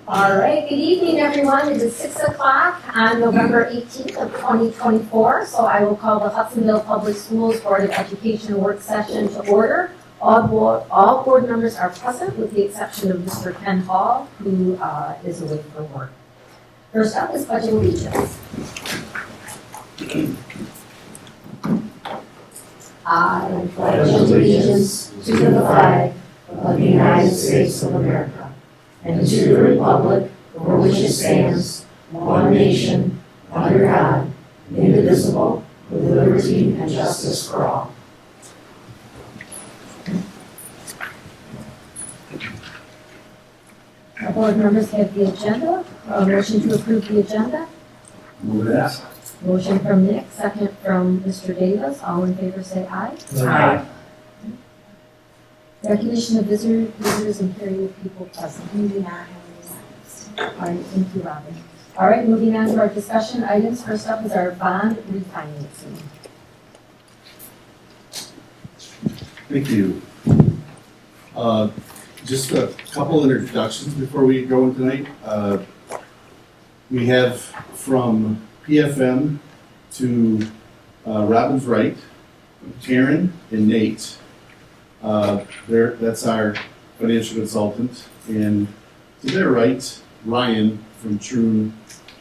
All right, good evening, everyone. It is 6 o'clock on November 18th of 2024, so I will call the Hudsonville Public Schools Board of Education work session to order. All board members are present with the exception of Mr. Ken Hall, who is away for work. First up is Pledge of Allegiance. I pledge allegiance to the flag of the United States of America and to the republic for which it stands, one nation, under God, indivisible, with liberty and justice for all. Our board members have the agenda. A motion to approve the agenda. Move that. Motion from Nick, second from Mr. Davis. All in favor say aye. Aye. Recognition of visitors and carry of people present. Moving on. All right, thank you, Robin. All right, moving on to our discussion items. First up is our bond refinancing. Thank you. Just a couple introductions before we go in tonight. We have from PFM to Robin's right, Karen and Nate. That's our financial consultant. And to their right, Ryan from Troon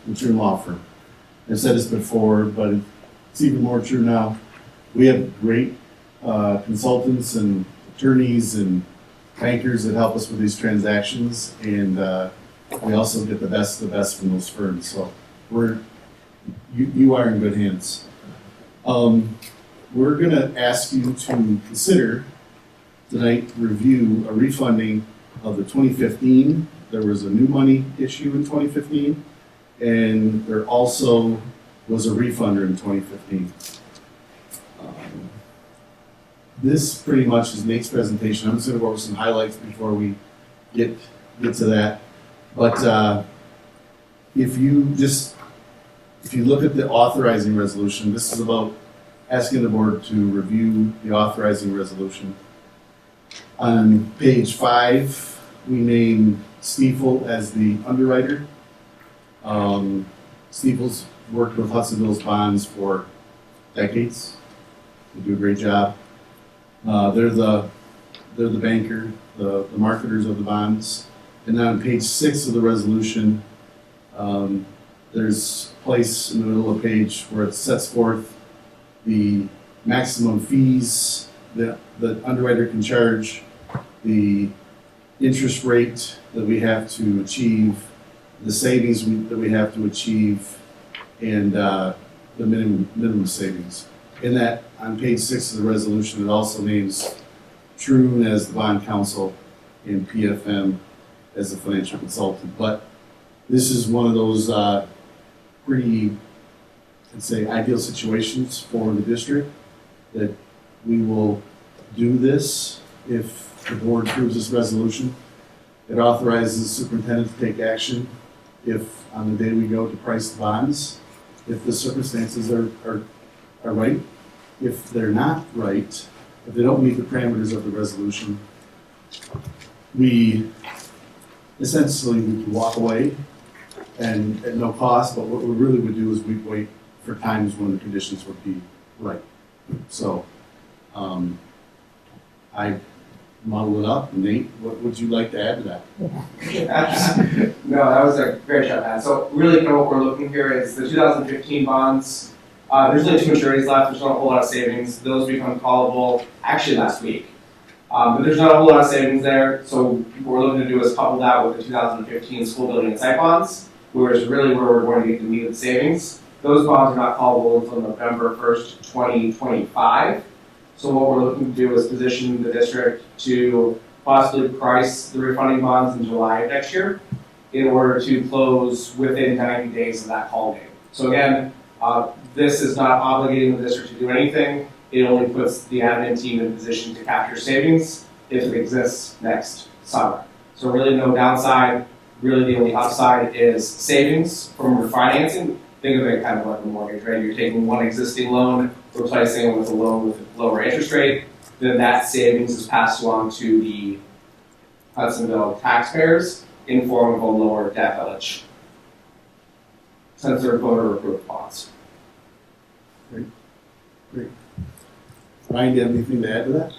Law Firm. I've said this before, but it's even more true now. We have great consultants and attorneys and bankers that help us with these transactions, and we also get the best of the best from those firms. So you are in good hands. We're gonna ask you to consider tonight review a refunding of the 2015. There was a new money issue in 2015, and there also was a refunder in 2015. This pretty much is Nate's presentation. I'm just going to go over some highlights before we get to that. But if you look at the authorizing resolution, this is about asking the board to review the authorizing resolution. On page 5, we name Stiefel as the underwriter. Stiefel's worked with Hudsonville's bonds for decades. They do a great job. They're the banker, the marketers of the bonds. And then on page 6 of the resolution, there's a place in the middle of the page where it sets forth the maximum fees that the underwriter can charge, the interest rate that we have to achieve, the savings that we have to achieve, and the minimum savings. In that, on page 6 of the resolution, it also names Troon as the bond counsel and PFM as the financial consultant. But this is one of those pretty, I'd say, ideal situations for the district that we will do this if the board approves this resolution. It authorizes the superintendent to take action if, on the day we go to price the bonds, if the circumstances are right. If they're not right, if they don't meet the parameters of the resolution, we essentially would walk away and at no cost, but what we really would do is we'd wait for times when the conditions would be right. So I modeled it up. Nate, what would you like to add to that? No, that was a great job, Matt. So really kind of what we're looking here is the 2015 bonds. There's only 2 maturities left. There's not a whole lot of savings. Those become callable actually last week. But there's not a whole lot of savings there. So what we're looking to do is couple that with the 2015 school building and site bonds, where we're going to get the immediate savings. Those bonds are not callable until November 1st, 2025. So what we're looking to do is position the district to possibly price the refunding bonds in July of next year in order to close within 90 days of that call date. So again, this is not obligating the district to do anything. It only puts the admin team in a position to capture savings if it exists next summer. So really no downside. Really the only upside is savings from refinancing. Think of it kind of like a mortgage, right? You're taking one existing loan, replacing it with a loan with a lower interest rate. Then that savings is passed along to the Hudsonville taxpayers in form of a lower debt millage, since they're voter approved bonds. Ryan, do you have anything to add to that?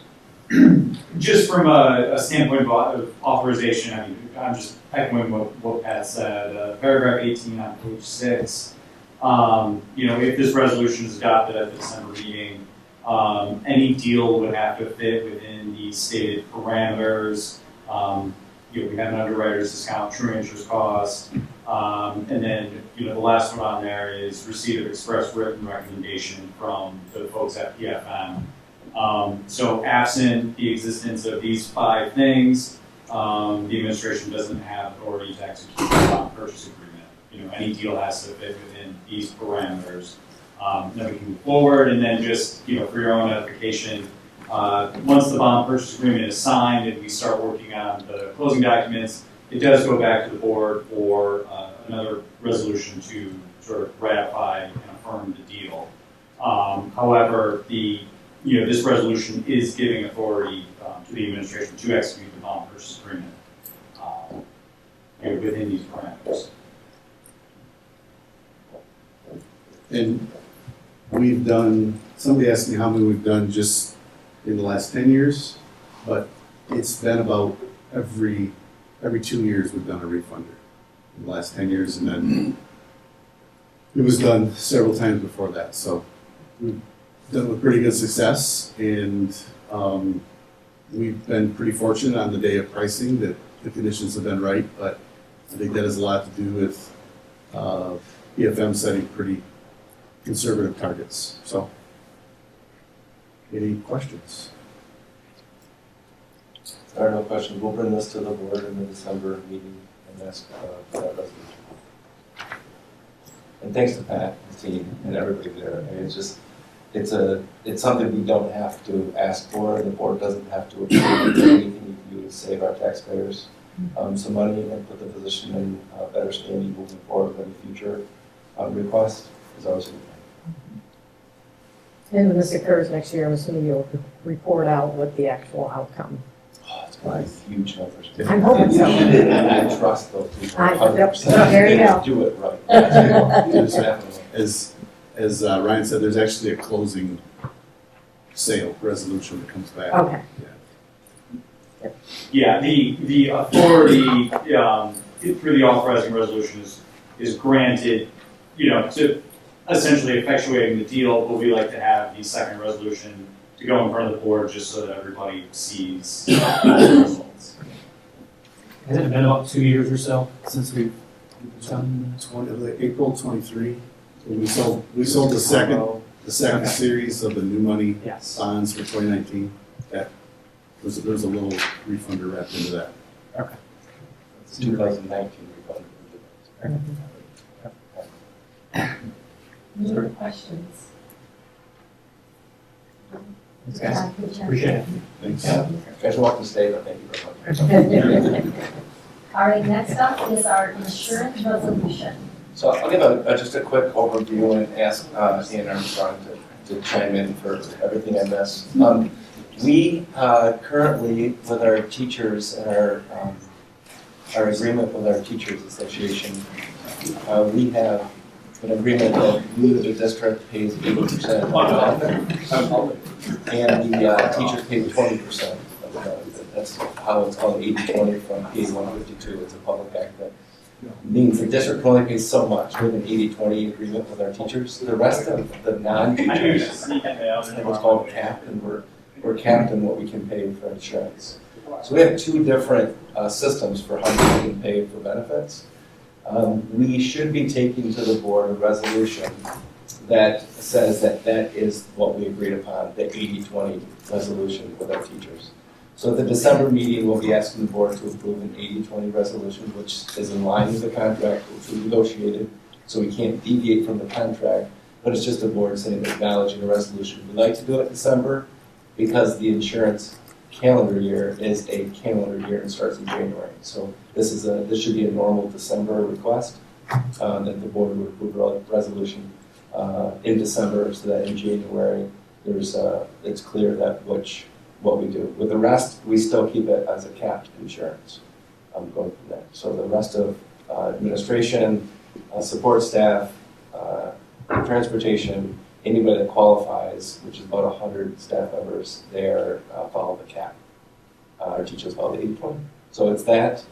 Just from a standpoint of authorization, I mean, I'm just echoing what Pat said. Paragraph 18 on page 6. If this resolution is adopted at the December meeting, any deal would have to fit within the stated parameters. We have an underwriter's discount, true interest cost, and then the last one on there is receipt of express written recommendation from the folks at PFM. So absent the existence of these 5 things, the administration doesn't have authority to execute the bond purchase agreement. Any deal has to fit within these parameters. Then we can move forward, and then just for your own edification, once the bond purchase agreement is signed and we start working on the closing documents, it does go back to the board for another resolution to sort of ratify and affirm the deal. However, this resolution is giving authority to the administration to execute the bond purchase agreement within these parameters. And we've done, somebody asked me how many we've done just in the last 10 years, but it's been about every 2 years we've done a refunder in the last 10 years, and then it was done several times before that. So we've done with pretty good success, and we've been pretty fortunate on the day of pricing that the conditions have been right, but I think that has a lot to do with PFM setting pretty conservative targets. So, any questions? There are no questions. We'll bring this to the board in the December meeting and ask for that resolution. And thanks to Pat, the team, and everybody there. I mean, it's something we don't have to ask for. The board doesn't have to approve. Anything you can do to save our taxpayers some money and put the position in better standing moving forward with any future request is always a good thing. And when this occurs next year, I'm assuming you'll report out what the actual outcome. Oh, it's going to be huge numbers. I'm hoping so. I trust those people. Yep. 100%. There you go. Do it right. Definitely. As Ryan said, there's actually a closing sale resolution that comes back. Okay. Yeah, the authority through the authorizing resolution is granted, to essentially effectuating the deal, but we like to have the second resolution to go in front of the board just so that everybody sees the results. Has it been about 2 years or so since we've done? April 23. We sold the second series of the new money Yes. bonds for 2019. That there's a little refunder wrapped into that. Okay. It's 2019 refund. Any other questions? Thanks, guys. Appreciate it. Thanks. Yeah. You guys want to stay, but thank you very much. All right, next up is our insurance resolution. So I'll give just a quick overview and ask Ian Armstrong to chime in for everything I missed. We currently, with our teachers and our agreement with our teachers association, we have an agreement that we, the district, pays 80% of the benefit, and the teachers pay 20% of the benefit. That's how it's called 80-20 from PA 152. It's a public act that means the district can only pay so much. We have an 80-20 agreement with our teachers. The rest of the non-teachers, what's called capped, and we're capped in what we can pay for insurance. So we have 2 different systems for how much we can pay for benefits. We should be taking to the board a resolution that says that is what we agreed upon, the 80-20 resolution with our teachers. So at the December meeting, we'll be asking the board to approve an 80-20 resolution, which is in line with the contract which we negotiated, so we can't deviate from the contract, but it's just the board saying, acknowledging the resolution. We'd like to do it in December because the insurance calendar year is a calendar year and starts in January. So this should be a normal December request, that the board would approve a resolution in December, so that in January it's clear that what we do. With the rest, we still keep it as a capped insurance. going from there. So the rest of administration, support staff, transportation, anybody that qualifies, which is about 100 staff members, they follow the cap. Our teachers follow the 80/20. So it's that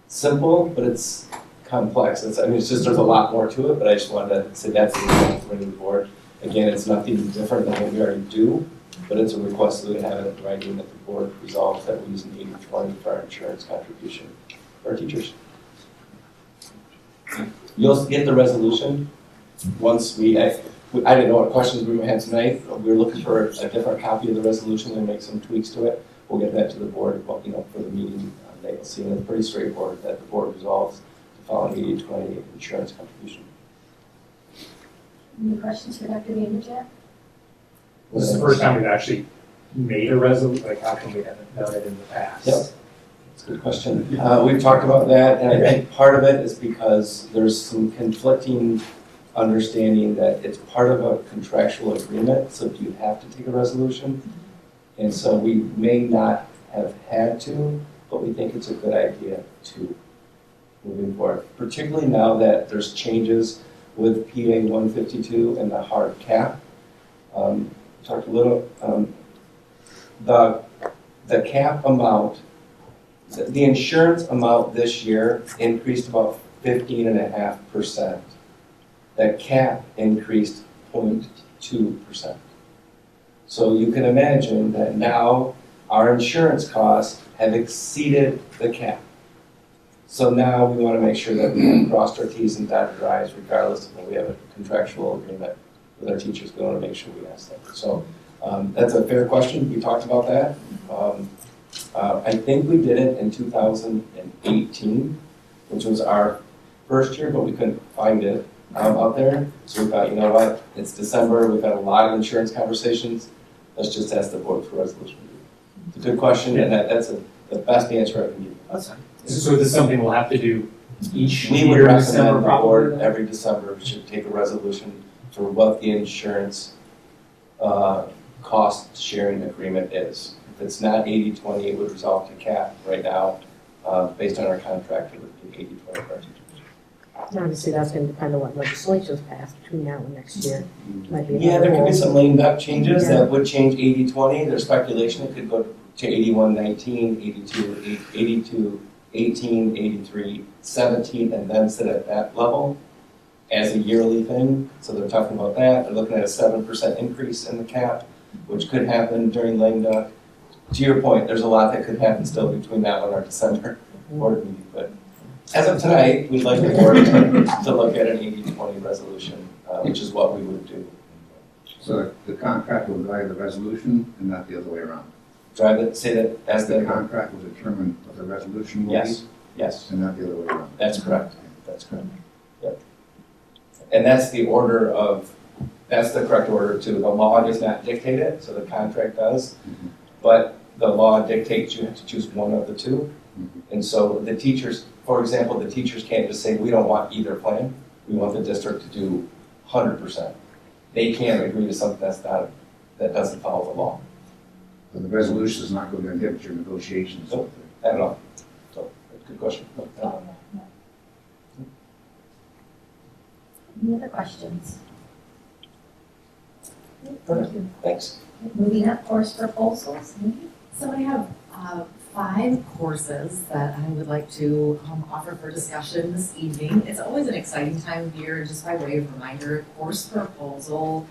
simple, but it's complex. It's just there's a lot more to it, but I just wanted to say that's the reason for bringing the board. Again, it's nothing different than what we already do, but it's a request that we have it in writing that the board resolves that we're using 80/20 for our insurance contribution for our teachers. You'll get the resolution once I didn't know what questions we had tonight. We were looking for a different copy of the resolution and make some tweaks to it. We'll get that to the board, for the meeting. They will see, and it's pretty straightforward that the board resolves to follow an 80/20 insurance contribution. Any questions for Dr. Vanderjagt? This is the first time we've actually made a resolution, like how come we haven't done it in the past? Yep. That's a good question. We've talked about that, and I think part of it is because there's some conflicting understanding that it's part of a contractual agreement, so you have to take a resolution. And so we may not have had to, but we think it's a good idea to moving forward, particularly now that there's changes with PA 152 and the hard cap. Talked a little, the cap amount, the insurance amount this year increased about 15.5%. The cap increased 0.2%. So you can imagine that now our insurance costs have exceeded the cap. So now we want to make sure that we have crossed our T's and dotted our I's regardless of when we have a contractual agreement with our teachers. We want to make sure we ask them. So that's a fair question. We talked about that. I think we did it in 2018, which was our first year, but we couldn't find it out there. So we thought, you know what, it's December, we've had a lot of insurance conversations. Let's just ask the board for a resolution. It's a good question, and that's the best answer I can give. That's fine. So this is something we'll have to do each We would year in recommend December the probably? board every December should take a resolution for what the insurance cost sharing agreement is. If it's not 80/20, it would resolve to cap right now. Based on our contract, it would be 80/20 for our teachers. Obviously, that's going to depend on what legislation's passed between now and next year. Might be Yeah, there could be some lame duck changes Yeah. that would change 80/20. There's speculation it could go to 81/19, 82/18, 83/17, and then sit at that level as a yearly thing. So they're talking about that. They're looking at a 7% increase in the cap, which could happen during lame duck. To your point, there's a lot that could happen still between now and our December board meeting. But as of tonight, we'd like the board to look at an 80/20 resolution, which is what we would do. So the contract will drive the resolution and not the other way around? Drive it, say that as The the, contract will determine what the resolution will be? yes, yes, And not the other way around? that's correct. That's correct. Yep. And that's the order of, that's the correct order too. The law does not dictate it, so the contract does. Mhm. But the law dictates you have to choose one of the two. Mhm. And so the teachers, for example, the teachers can't just say, we don't want either plan. We want the district to do 100%. They can't agree to something that doesn't follow the law So the resolution is not going to inhibit your negotiations? Nope. at all. So, good question. Any other questions? Perfect. Thank you. Thanks. Moving up, course proposals. So I have 5 courses that I would like to offer for discussion this evening. It's always an exciting time of year, just by way of reminder, course proposal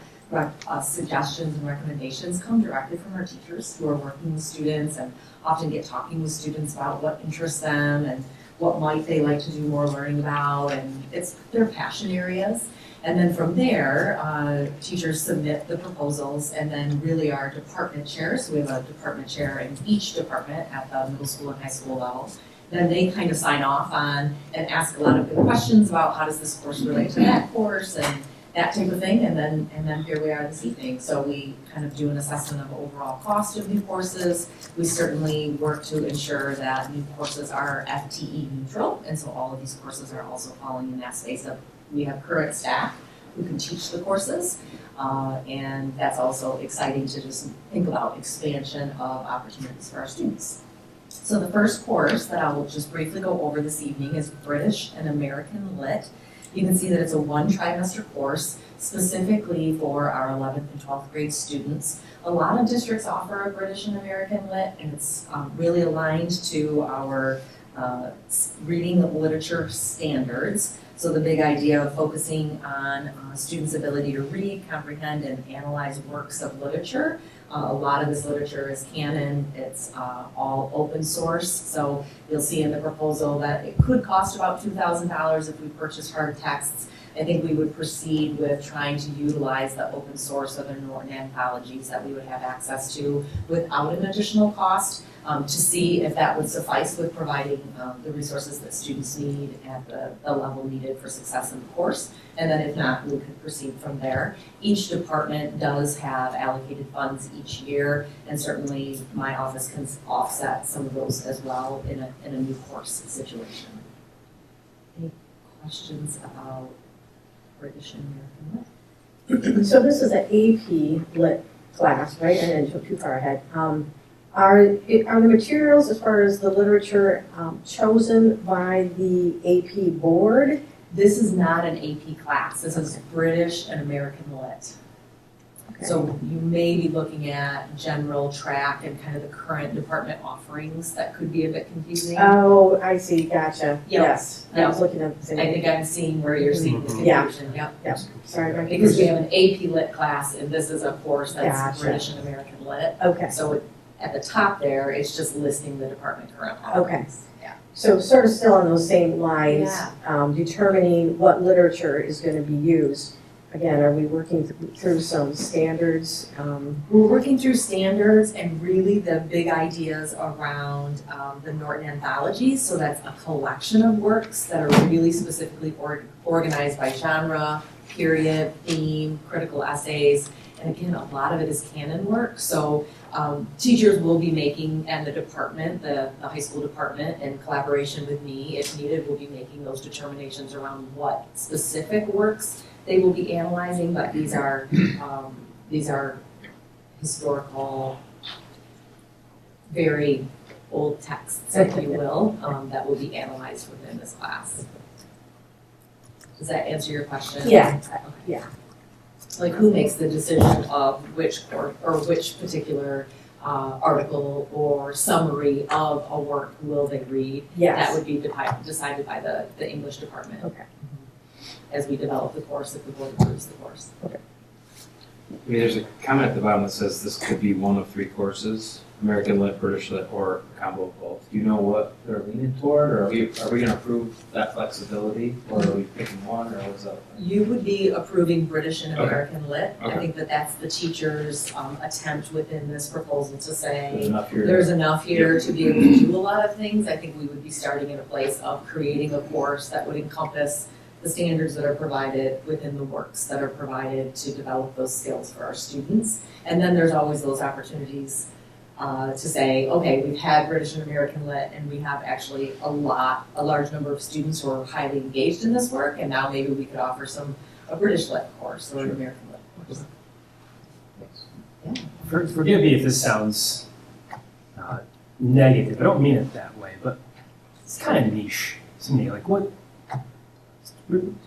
suggestions and recommendations come directly from our teachers who are working with students and often get talking with students about what interests them and what might they like to do more learning about, and it's their passion areas. And then from there, teachers submit the proposals, and then really our department chairs, so we have a department chair in each department at the middle school and high school level. Then they kind of sign off on and ask a lot of good questions about how does this course relate to that course and that type of thing, and then here we are this evening. So we kind of do an assessment of overall cost of new courses. We certainly work to ensure that new courses are FTE neutral, and so all of these courses are also falling in that space of we have current staff who can teach the courses, and that's also exciting to just think about expansion of opportunities for our students. So the first course that I will just briefly go over this evening is British and American Lit. You can see that it's a one trimester course specifically for our 11th and 12th grade students. A lot of districts offer a British and American Lit, and it's really aligned to our reading literature standards. So the big idea of focusing on students' ability to read, comprehend, and analyze works of literature. A lot of this literature is canon, it's all open source, so you'll see in the proposal that it could cost about $2,000 if we purchase hard texts. I think we would proceed with trying to utilize the open source other Norton anthologies that we would have access to without an additional cost, to see if that would suffice with providing the resources that students need at the level needed for success in the course. And then if not, we could proceed from there. Each department does have allocated funds each year, and certainly my office can offset some of those as well in a new course situation. Any questions about British and American Lit? So this is an AP Lit class, right? I didn't go too far ahead. Are the materials, as far as the literature, chosen by the AP board? This is not an AP class. This is British and American Lit. Okay. So you may be looking at general track and kind of the current department offerings that could be a bit confusing. Oh, I see, gotcha. Yep. Yes, I was looking at the same. I think I'm seeing where you're seeing the Yeah. confusion. Yep. Yeah, sorry. my Because we confusion. have an AP Lit class, and this is a course that's Gotcha. British and American Lit. Okay, So at the top there, it's just listing the department current offerings. Yeah. so sort of still on those same lines, Yeah. determining what literature is going to be used. Again, are we working through some standards? We're working through standards and really the big ideas around the Norton anthologies. So that's a collection of works that are really specifically organized by genre, period, theme, critical essays. And again, a lot of it is canon work. So teachers will be making, and the department, the high school department, in collaboration with me, if needed, will be making those determinations around what specific works they will be analyzing, but these are historical, very old texts, if you will, that will be analyzed within this class. Does that answer your question? Yeah. Okay. Yeah. Like who makes the decision of which course or which particular article or summary of a work will they read? Yes. That would be decided by the English department. Okay. As we develop the course, if the board approves the course. I mean, there's a comment at the bottom that says this could be one of three courses, American Lit, British Lit, or a combo of both. Do you know what they're leaning toward, or are we gonna approve that flexibility, or are we picking one, or what's up? You would be approving British and Okay. American Lit. I Okay. think that's the teacher's attempt within this proposal to There's say, enough here. there's enough here to be able to do a lot of things. I think we would be starting in a place of creating a course that would encompass the standards that are provided within the works that are provided to develop those skills for our students. And then there's always those opportunities to say, okay, we've had British and American Lit, and we have actually a large number of students who are highly engaged in this work, and now maybe we could offer a British Lit course or an American Lit course. Forgive me if this sounds negative. I don't mean it that way, but it's kind of niche to me. Like, what?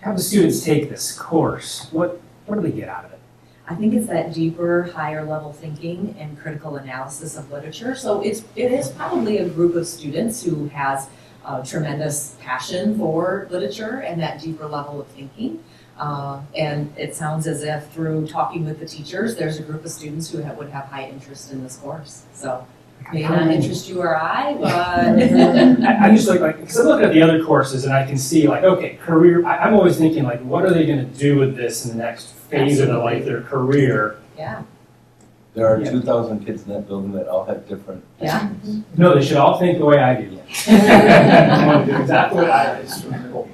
Have the students take this course? What do they get out of it? I think it's that deeper, higher level thinking and critical analysis of literature. So it is probably a group of students who has a tremendous passion for literature and that deeper level of thinking. And it sounds as if through talking with the teachers, there's a group of students who would have high interest in this course. So may not interest you or I, but I just like because I'm looking at the other courses and I can see like, okay, career. I'm always thinking like, what are they going to do with this in the next phase of their career? yeah, There are Yeah. 2,000 kids in that building that all have different. yeah. No, they should all think the way I do. I want to do exactly what I do.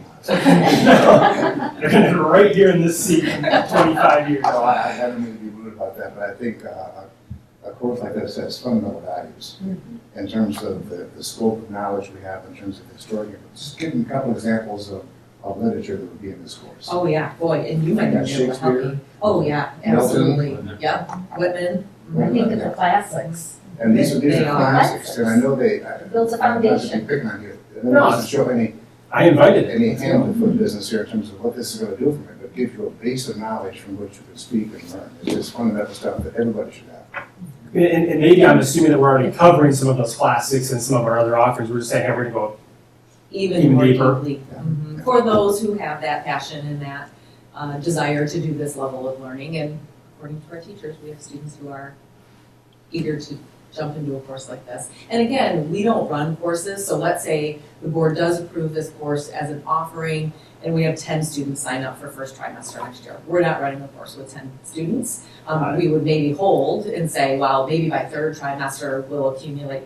They're going to be right here in this seat in 25 years. No, I don't mean to be rude about that, but I think a course like this has fundamental values in terms of the scope of knowledge we have in terms of historic. Just give them a couple examples of literature that would be in this course. Oh yeah, boy, and you might be able to help me. Shakespeare. Oh yeah, Milton. absolutely. Yep, Whitman. I think of the classics, And these are They are. classics, and I know they, It builds a I'm not to foundation. be picking on you. It No, doesn't show I invited it. any hand to foot business here in terms of what this is gonna do for me, but give you a base of knowledge from which you can speak and learn. It's just fundamental stuff that everybody should have. And maybe I'm assuming that we're already covering some of those classics and some of our other offerings. We're just saying, hey, we're gonna go Even more deeper. deeply. For those who have that passion and that desire to do this level of learning, and according to our teachers, we have students who are eager to jump into a course like this. And again, we don't run courses, so let's say the board does approve this course as an offering, and we have 10 students sign up for first trimester next year. We're not running a course with 10 students. We would maybe hold and say, well, maybe by third trimester, we'll accumulate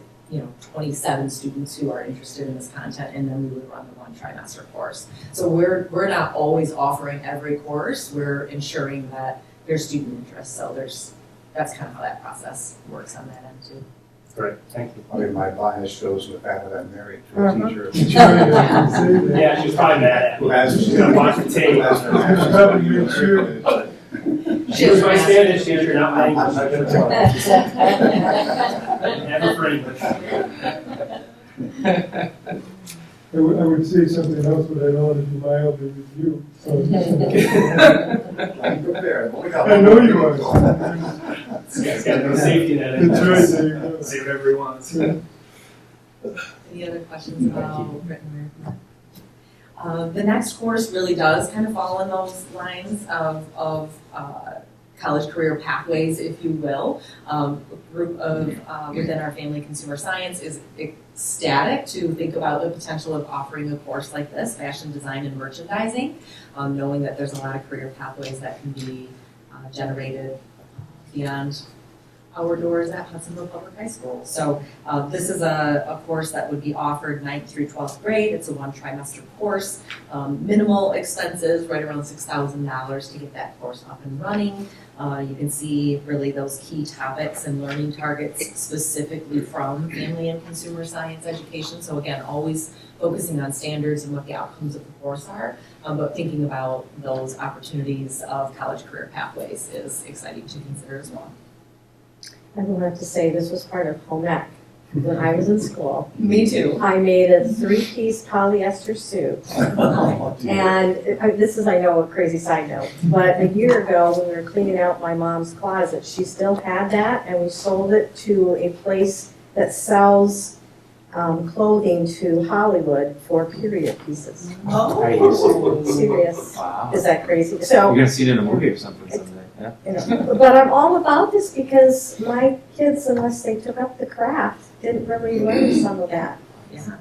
27 students who are interested in this content, and then we would run the one trimester course. So we're not always offering every course, we're ensuring that there's student interest, so that's kind of how that process works on that end too. Great, thank you. I mean, my bias shows with that I'm married to a teacher. Yeah, she was probably mad at Who me. has. She's gonna watch the tape. She was my Spanish teacher, not my English. Never for English. I would say something else, but I don't want to be mildly with you. So I'm prepared. I know you are. He's got no safety net in That's there. right, there you go. Say whatever he wants. Any other questions about written American? The next course really does kind of fall in those lines of college career pathways, if you will. A group of within our family consumer science is ecstatic to think about the potential of offering a course like this, fashion design and merchandising, knowing that there's a lot of career pathways that can be generated beyond our doors at Hudsonville Public High School. So this is a course that would be offered 9th through 12th grade. It's a one trimester course. Minimal expenses, right around $6,000 to get that course up and running. You can see really those key topics and learning targets specifically from family and consumer science education. So again, always focusing on standards and what the outcomes of the course are, but thinking about those opportunities of college career pathways is exciting to consider as well. I will have to say, this was part of home ec when I was in school. Me too. I made a 3-piece polyester suit. And this is, I know, a crazy side note, but a year ago, when we were cleaning out my mom's closet, she still had that, and we sold it to a place that sells clothing to Hollywood for period pieces. Oh. Serious. Wow. Is that crazy? You're So, gonna see it in a movie or something someday, yeah? but I'm all about this because my kids, unless they took up the craft, didn't really learn some of that. Yeah.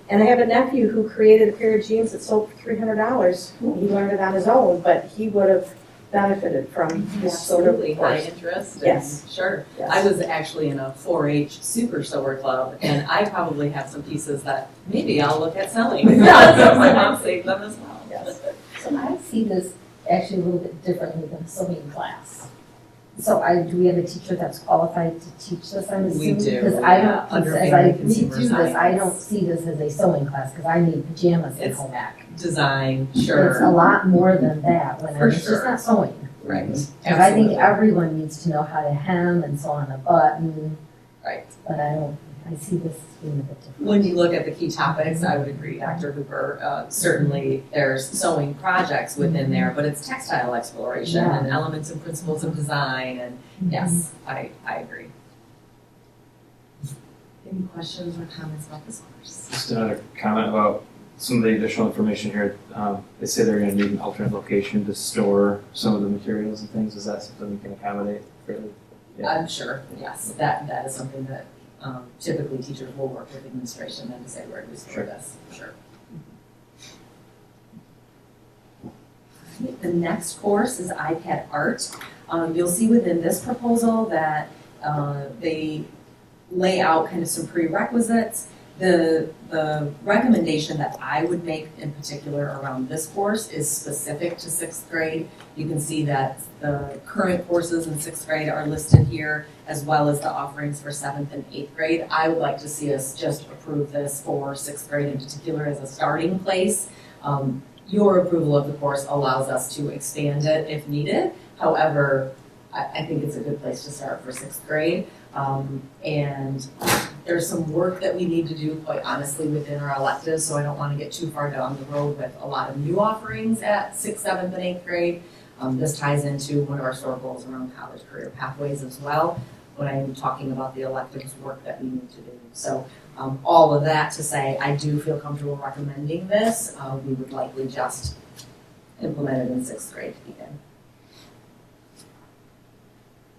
And I have a nephew who created a pair of jeans that sold for $300. He learned it on his own, but he would have benefited from this sort of Absolutely, high course. interest. and- Yes. Sure. Yes. I was actually in a 4-H super sewer club, and I probably have some pieces that maybe I'll look at selling. So my mom saved them as well. Yes. So I see this actually a little bit differently than a sewing class. So do we have a teacher that's qualified to teach this, I'm We assuming? do, Because I yeah, don't, under as I family read consumer through this, I don't science. see this as a sewing class, because I need pajamas at It's home ec. Design, It's a sure. lot more than that, when For it's just sure. not sewing. Right. Because I think Absolutely. everyone needs to know how to hem and sew on a button. Right. But I see this being a bit different. When you look at the key topics, I would agree, Dr. Hooper. Certainly, there's sewing projects within there, but it's textile exploration Yeah. and elements and principles of design, and yes, I agree. Any questions or comments about this course? Just another comment about some of the additional information here. They say they're gonna need an alternate location to store some of the materials and things. Is that something we can accommodate fairly? Yeah. I'm sure, yes, that is something that typically teachers will work with administration and to say where do we store this, sure. The next course is iPad Art. You'll see within this proposal that they lay out kind of some prerequisites. The recommendation that I would make in particular around this course is specific to 6th grade. You can see that the current courses in 6th grade are listed here, as well as the offerings for 7th and 8th grade. I would like to see us just approve this for 6th grade in particular as a starting place. Your approval of the course allows us to expand it if needed. However, I think it's a good place to start for 6th grade. And there's some work that we need to do, quite honestly, within our electives, so I don't want to get too far down the road with a lot of new offerings at 6th, 7th, and 8th grade. This ties into one of our SOAR goals around college career pathways as well, when I'm talking about the electives work that we need to do. So all of that to say, I do feel comfortable recommending this. We would likely just implement it in 6th grade to begin.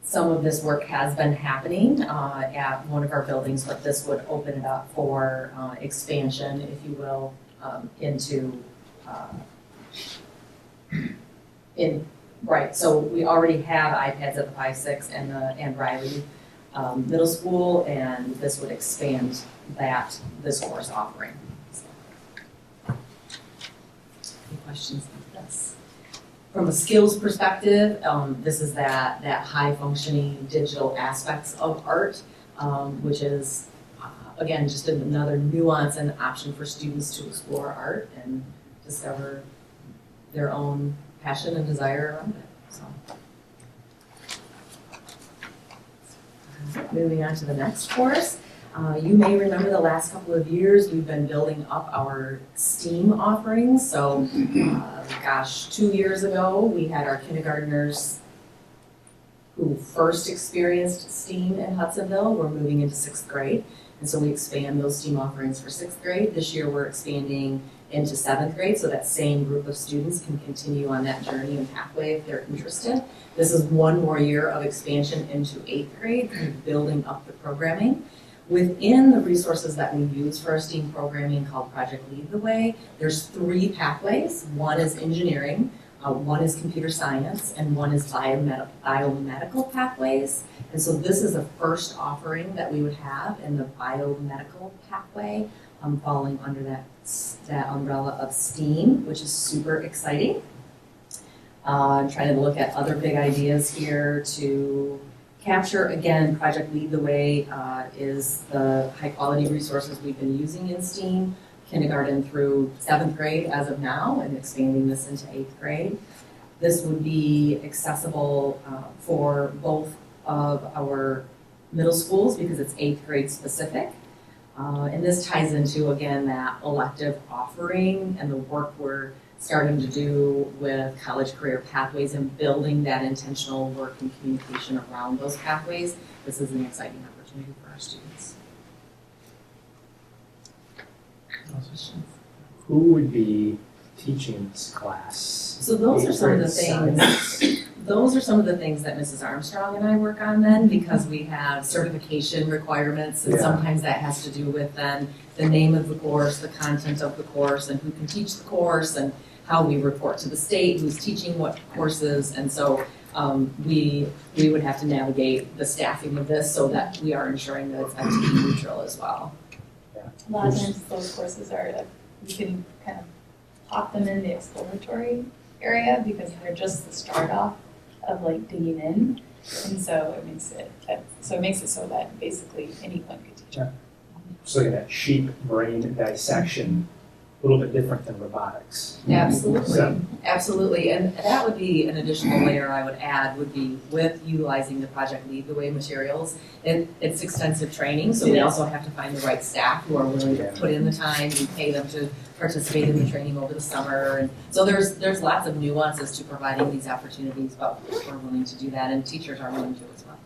Some of this work has been happening at one of our buildings, but this would open it up for expansion, if you will, into right. So we already have iPads at the 5, 6, and Riley Middle School, and this would expand this course offering. So, any questions like this? From a skills perspective, this is that high functioning digital aspects of art, which is, again, just another nuance and option for students to explore art and discover their own passion and desire around it. So, moving on to the next course. You may remember the last couple of years we've been building up our STEAM offerings. So, 2 years ago we had our kindergartners who first experienced STEAM in Hudsonville. We're moving into 6th grade, and so we expand those STEAM offerings for 6th grade. This year we're expanding into 7th grade, so that same group of students can continue on that journey and pathway if they're interested. This is one more year of expansion into 8th grade, kind of building up the programming. Within the resources that we use for our STEAM programming called Project Lead the Way, there's 3 pathways. One is engineering, one is computer science, and one is biomedical pathways. And so this is the first offering that we would have in the biomedical pathway, falling under that umbrella of STEAM, which is super exciting. Trying to look at other big ideas here to capture. Again, Project Lead the Way is the high quality resources we've been using in STEAM, kindergarten through 7th grade as of now, and expanding this into 8th grade. This would be accessible for both of our middle schools because it's 8th grade specific. And this ties into, again, that elective offering and the work we're starting to do with college career pathways and building that intentional work and communication around those pathways. This is an exciting opportunity for our students. Who would be teaching this class? So those are some of the things. Those are some of the things that Mrs. Armstrong and I work on then, because we have certification requirements, and sometimes that has to do with then the name of the course, the content of the course, and who can teach the course, and how we report to the state, who's teaching what courses, and so we would have to navigate the staffing of this so that we are ensuring that it's FTE neutral as well. A lot of times those courses are like, you can kind of pop them in the exploratory area because they're just the start off of like digging in, and so it makes it so that basically anyone could teach. Yeah. So that sheep brain dissection, a little bit different than robotics. Absolutely, So, absolutely, and that would be an additional layer I would add would be with utilizing the Project Lead the Way materials. It's extensive training, so we also have to find the right staff who are willing to put in the time and pay them to participate in the training over the summer. And so there's lots of nuances to providing these opportunities, but we're willing to do that, and teachers are willing to as well.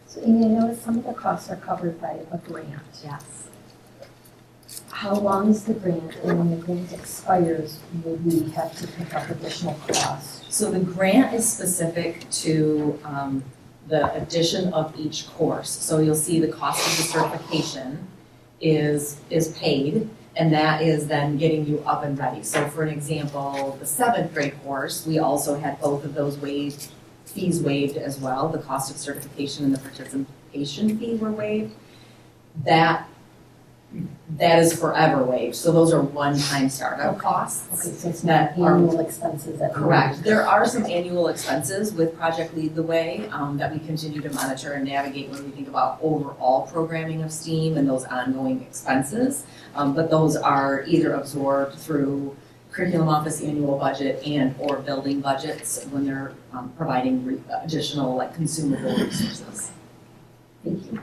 So Amy, I noticed some of the costs are covered by a grant. Yes. How long is the grant, and when the grant expires, will we have to pick up additional costs? So the grant is specific to the addition of each course. So you'll see the cost of the certification is paid, and that is then getting you up and ready. So for an example, the 7th grade course, we also had both of those fees waived as well. The cost of certification and the participation fee were waived. That is forever waived. So those are one-time startup costs. Okay, so it's not annual expenses that. Correct. There are some annual expenses with Project Lead the Way that we continue to monitor and navigate when we think about overall programming of STEAM and those ongoing expenses. But those are either absorbed through curriculum office annual budget and or building budgets when they're providing additional like consumable resources. Thank you.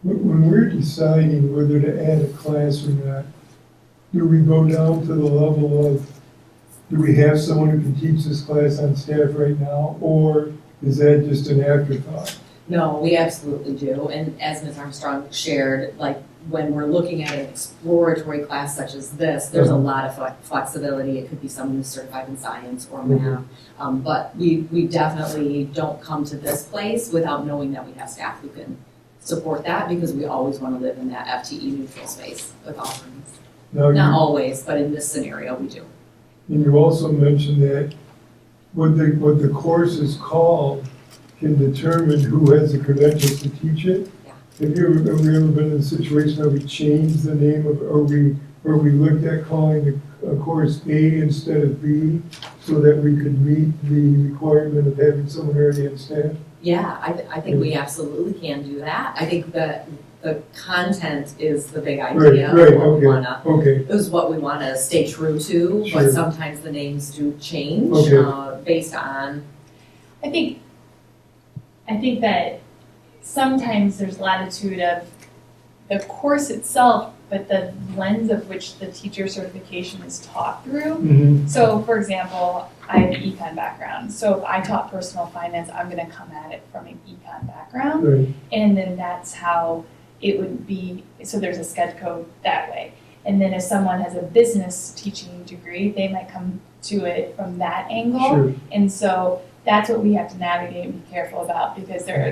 When we're deciding whether to add a class or not, do we go down to the level of, do we have someone who can teach this class on staff right now, or is that just an afterthought? No, we absolutely do, and as Ms. Armstrong shared, like, when we're looking at an exploratory class such as this, there's a lot of flexibility. It could be someone who's certified in science or math, but we definitely don't come to this place without knowing that we have staff who can support that, because we always want to live in that FTE neutral space with offerings. Not always, but in this scenario, we do. And you also mentioned that what the course is called can determine who has the credentials to teach it. Yeah. Have we ever been in a situation where we changed the name of, or we looked at calling a course A instead of B, so that we could meet the requirement of having someone already on staff? Yeah, I think we absolutely can do that. I think that the content is the big idea. Right, What we wanna, okay, is what we want to stay true to, Sure. but sometimes the names do change Okay. based on. I think that sometimes there's latitude of the course itself, but the lens of which the teacher certification is taught through. mhm, So, for example, I have an econ background. So if I taught personal finance, I'm going to come at it from an econ background. right, And then that's how it would be. So there's a sched code that way. And then if someone has a business teaching degree, they might come to it from that angle. sure, And so that's what we have to navigate and be careful about, because there's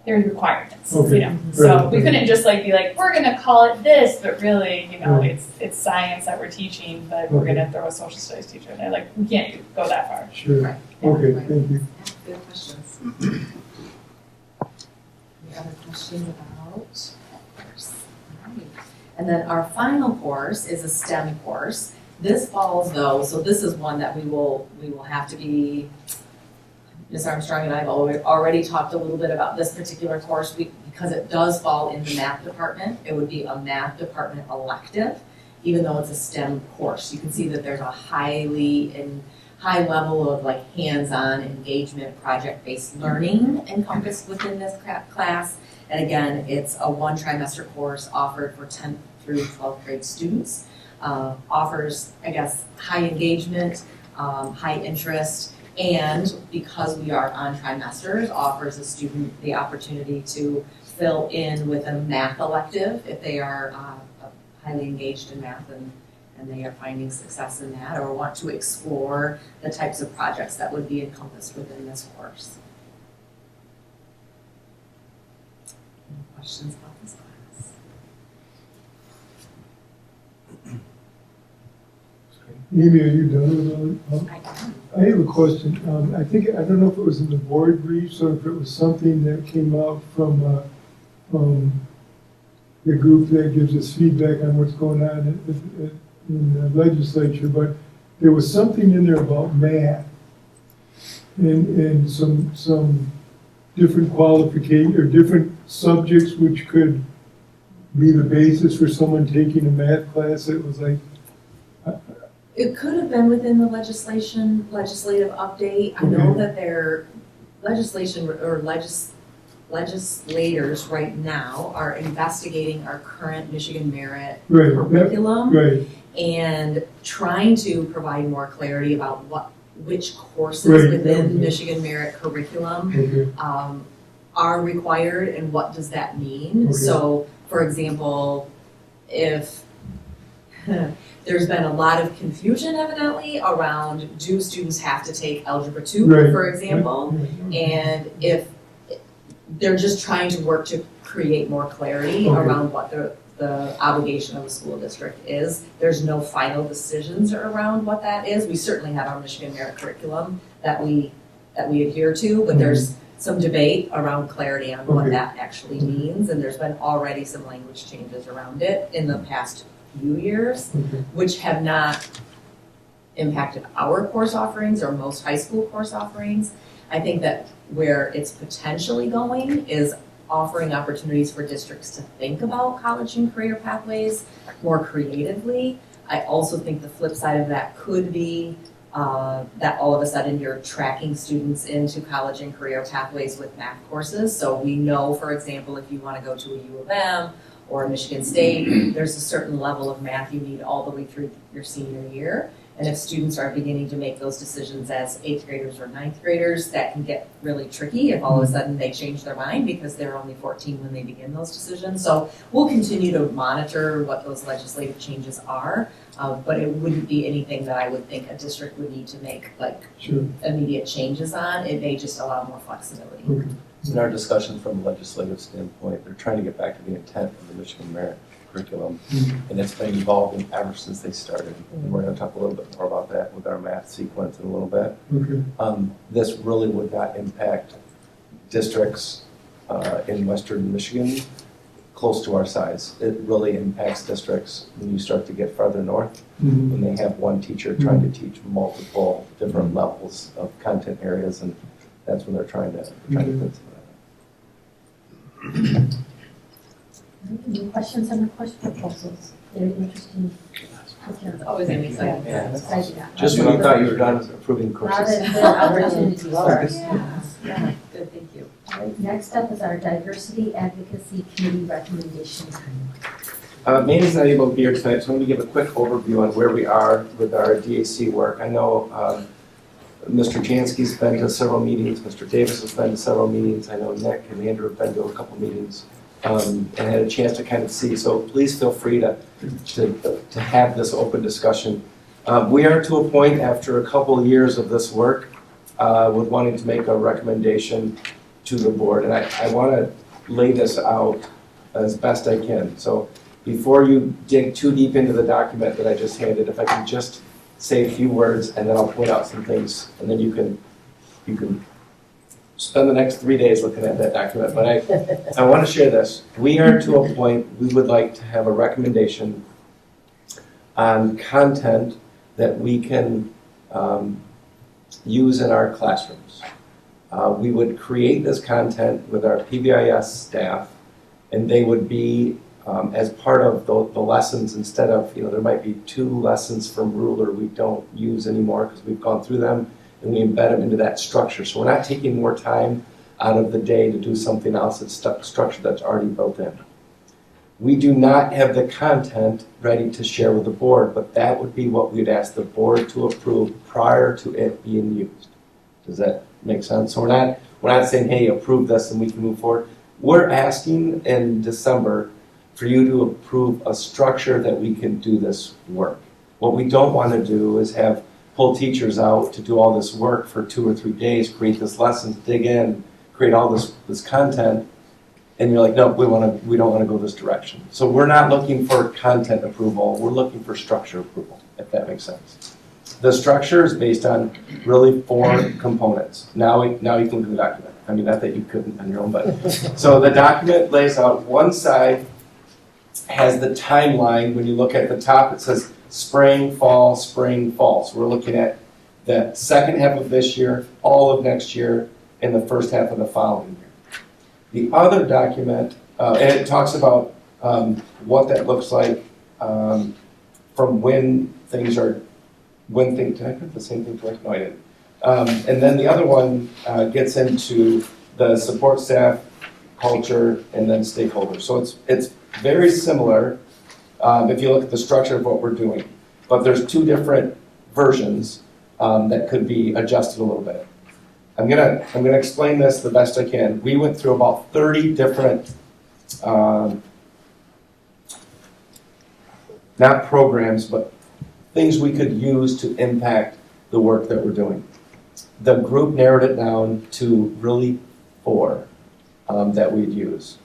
requirements, Okay, you know. So right. we couldn't just like be like, we're gonna call it this, but really, you know, Right. it's science that we're teaching, but we're Okay. gonna throw a social studies teacher in there. Like, we can't go that far. sure, Right. okay, Right. thank you. Yeah, good questions. Any other questions about course? All right. And then our final course is a STEM course. This falls though, so this is one that we will have to be, Ms. Armstrong and I have already talked a little bit about this particular course because it does fall in the math department. It would be a math department elective, even though it's a STEM course. You can see that there's a high level of like hands-on engagement, project-based learning encompassed within this class. And again, it's a one trimester course offered for 10th through 12th grade students. Offers, I guess, high engagement, high interest, and because we are on trimesters, offers a student the opportunity to fill in with a math elective if they are highly engaged in math and they are finding success in that, or want to explore the types of projects that would be encompassed within this course. Any questions about this class? Amy, are you done with all? I can. I have a question. I don't know if it was in the board briefs or if it was something that came out from the group that gives us feedback on what's going on in the legislature, but there was something in there about math and some different qualification or different subjects which could be the basis for someone taking a math class. It was like, It could have been within the legislative update. I know that their legislation or legislators right now are investigating our current Michigan Merit right, curriculum right, and trying to provide more clarity about which courses Right, within okay. Michigan Merit curriculum okay, are required and what does that mean. Okay. So, for example, if there's been a lot of confusion evidently around, do students have to take Algebra 2, Right. for example? right. And if they're just trying to work to create more clarity Okay. around what the obligation of the school district is. There's no final decisions around what that is. We certainly have our Michigan Merit curriculum that we adhere to, but there's some debate around clarity on what Okay. that actually means, and there's been already some language changes around it in the past few years, Okay. which have not impacted our course offerings or most high school course offerings. I think that where it's potentially going is offering opportunities for districts to think about college and career pathways more creatively. I also think the flip side of that could be that all of a sudden you're tracking students into college and career pathways with math courses. So we know, for example, if you want to go to a U of M or a Michigan State, there's a certain level of math you need all the way through your senior year. And if students are beginning to make those decisions as 8th graders or 9th graders, that can get really tricky if all of a sudden they change their mind because they're only 14 when they begin those decisions. So we'll continue to monitor what those legislative changes are, but it wouldn't be anything that I would think a district would need to make like Sure. immediate changes on. It may just allow more flexibility. Okay. In our discussion from a legislative standpoint, they're trying to get back to the intent of the Michigan Merit Curriculum, and it's been evolving ever since they started. And we're going to talk a little bit more about that with our math sequence in a little bit. Okay. This really would not impact districts in western Michigan close to our size. It really impacts districts when you start to get farther north, Mhm. when they have one teacher trying to teach multiple different levels of content areas, and that's when they're trying to fit some of that. Any questions on the question proposals? Very interesting. It's always an exciting. Yeah. Exciting. Just when you thought you were done approving Now courses. that the opportunity starts. Yeah, good, thank you. All right, next up is our Diversity Advocacy Committee recommendation time. Mandy's not able to be here tonight, so I'm going to give a quick overview on where we are with our DAC work. I know Mr. Jansky's been to several meetings, Mr. Davis has been to several meetings, I know Nick and Andrew have been to a couple meetings, and had a chance to kind of see, so please feel free to have this open discussion. We are to a point after a couple of years of this work with wanting to make a recommendation to the board, and I want to lay this out as best I can. So before you dig too deep into the document that I just handed, if I can just say a few words and then I'll point out some things, and then you can spend the next 3 days looking at that document. But I want to share this. We are to a point we would like to have a recommendation on content that we can use in our classrooms. We would create this content with our PBIS staff, and they would be as part of the lessons. Instead of, there might be 2 lessons from Ruler we don't use anymore because we've gone through them, and we embed them into that structure. So we're not taking more time out of the day to do something else. It's structure that's already built in. We do not have the content ready to share with the board, but that would be what we'd ask the board to approve prior to it being used. Does that make sense? So we're not saying, hey, approve this and we can move forward. We're asking in December for you to approve a structure that we can do this work. What we don't want to do is pull teachers out to do all this work for 2 or 3 days, create this lesson, dig in, create all this content, and you're like, no, we don't want to go this direction. So we're not looking for content approval, we're looking for structure approval, if that makes sense. The structure is based on really 4 components. Now you can look at the document. I mean, not that you couldn't on your own, but. So the document lays out one side, has the timeline. When you look at the top, it says spring, fall, spring, fall. So we're looking at the second half of this year, all of next year, and the first half of the following year. The other document, and it talks about what that looks like from when things are, did I put the same thing correct? No, I didn't. And then the other one gets into the support staff, culture, and then stakeholders. So it's very similar if you look at the structure of what we're doing. But there's 2 different versions that could be adjusted a little bit. I'm gonna explain this the best I can. We went through about 30 different, not programs, but things we could use to impact the work that we're doing. The group narrowed it down to really 4 that we'd use.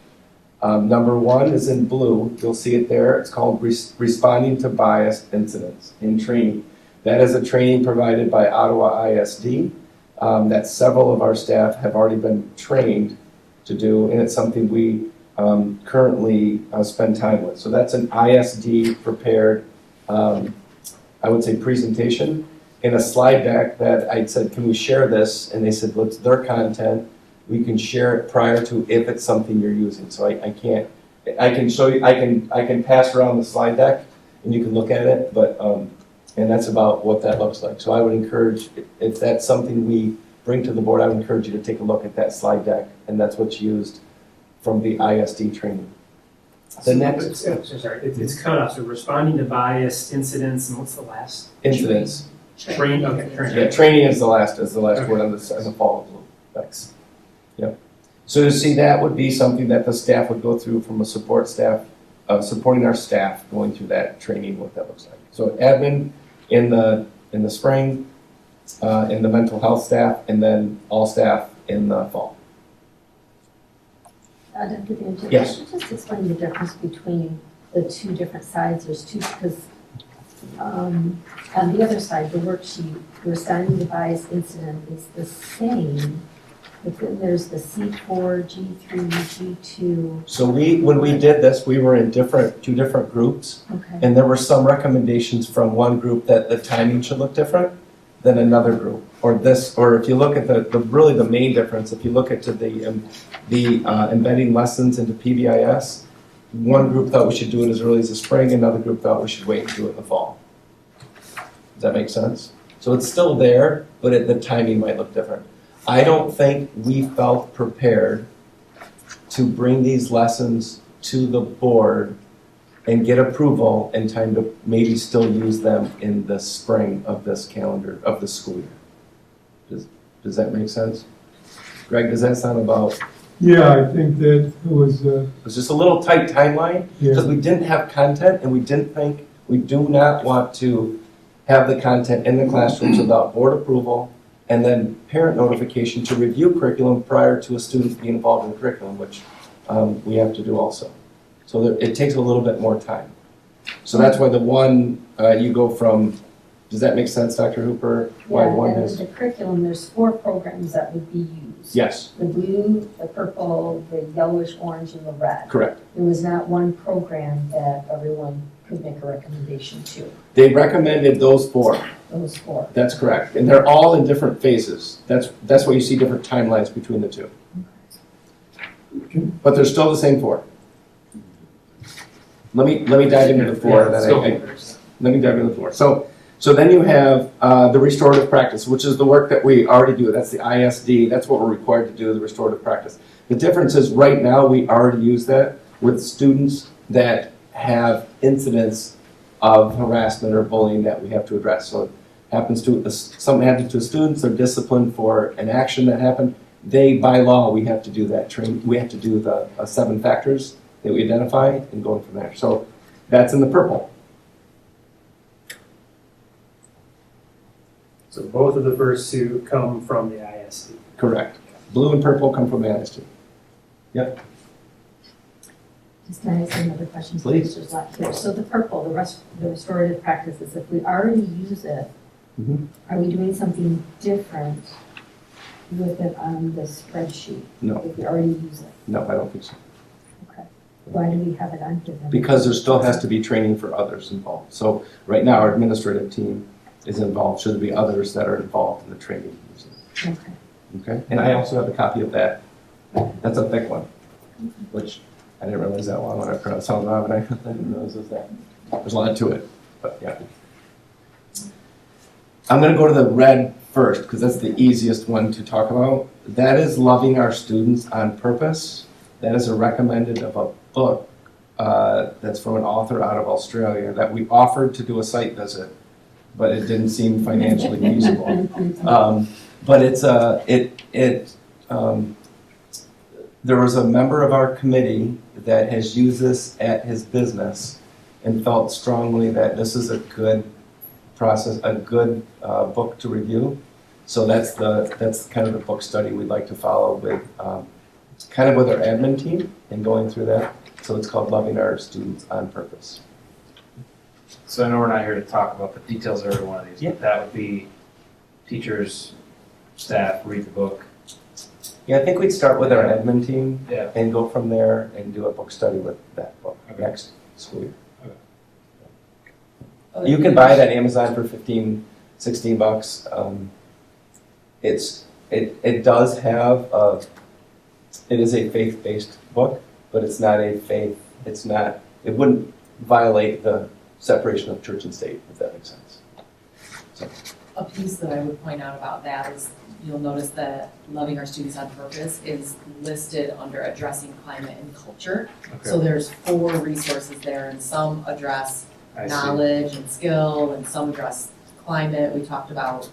Number 1 is in blue. You'll see it there. It's called Responding to Bias Incidents in Training. That is a training provided by Ottawa ISD that several of our staff have already been trained to do, and it's something we currently spend time with. So that's an ISD prepared, I would say, presentation in a slide deck that I said, can we share this? And they said, well, it's their content. We can share it prior to if it's something you're using. So I can show you, I can pass around the slide deck and you can look at it, but And that's about what that looks like. So I would encourage, if that's something we bring to the board, I would encourage you to take a look at that slide deck, and that's what's used from the ISD training. The next, It's cut off, so responding to bias, incidents, and what's the last? incidents. Train, okay, training. Yeah, training is the last Okay. word on the fall. Thanks. Yep. So to see that would be something that the staff would go through from a support staff, supporting our staff going through that training, what that looks like. So admin in the spring, in the mental health staff, and then all staff in the fall. Dr. Banjo, Yes. could you just explain the difference between the two different sides? There's two, because on the other side, the worksheet, responding to bias incident is the same, but then there's the C4, G3, G2. So when we did this, we were in two different groups, Okay. and there were some recommendations from one group that the timing should look different than another group. Or if you look at really the main difference, if you look at the embedding lessons into PBIS, one group thought we should do it as early as the spring, another group thought we should wait and do it in the fall. Does that make sense? So it's still there, but the timing might look different. I don't think we felt prepared to bring these lessons to the board and get approval in time to maybe still use them in the spring of this calendar, of the school year. Does that make sense? Greg, does that sound about? Yeah, I think that was, It's just a little tight timeline, because we didn't have content, and we do not want to have the content in the classrooms without board approval, and then parent notification to review curriculum prior to a student being involved in curriculum, which we have to do also. So it takes a little bit more time. So that's why the one, you go from, does that make sense, Dr. Hooper? Why one Yeah, is? and the curriculum, there's 4 programs that would be used. Yes, The blue, the purple, the yellowish, orange, and the red. correct. There was not one program that everyone could make a recommendation to, They recommended those 4. those 4. That's correct. And they're all in different phases. That's why you see different timelines between the two. But they're still the same 4. Let me dive into the 4. Let me dive into the 4. So then you have the restorative practice, which is the work that we already do. That's the ISD. That's what we're required to do, the restorative practice. The difference is right now we already use that with students that have incidents of harassment or bullying that we have to address. So it happens to something happens to students, they're disciplined for an action that happened. By law, we have to do that training. We have to do the 7 factors that we identify and going from there. So that's in the purple. So both of the first 2 come from the ISD. Correct. Blue and purple come from ISD. Yep. Just can I ask another question? Please. There's a lot here. So the purple, the restorative practices, if we already use it, Mhm. are we doing something different with it on the spreadsheet? No. If we already use it? No, I don't think so. Okay. Why do we have it on here then? Because there still has to be training for others involved. So right now, our administrative team is involved. Should there be others that are involved in the training? Okay. Okay? And I also have a copy of that. That's a thick one, which I didn't realize that one when I pronounced it out, and I didn't realize it was that. There's a lot to it, but yeah. I'm gonna go to the red first, because that's the easiest one to talk about. That is Loving Our Students on Purpose. That is a recommended of a book that's from an author out of Australia that we offered to do a site visit, but it didn't seem financially feasible. But there was a member of our committee that has used this at his business and felt strongly that this is a good process, a good book to review. So that's kind of the book study we'd like to follow with, kind of with our admin team and going through that. So it's called Loving Our Students on Purpose. So I know we're not here to talk about the details of every one of these, Yeah. but that would be teachers, staff, read the book. Yeah, I think we'd start with our admin team Yeah. and go from there and do a book study with that book next school year. You can buy it at Amazon for $15, $16. It does have it is a faith-based book, but it's not it wouldn't violate the separation of church and state, if that makes sense. A piece that I would point out about that is, you'll notice that loving our students on purpose is listed under addressing climate and culture. So there's 4 resources there, and some address I see. knowledge and skill, and some address climate. We talked about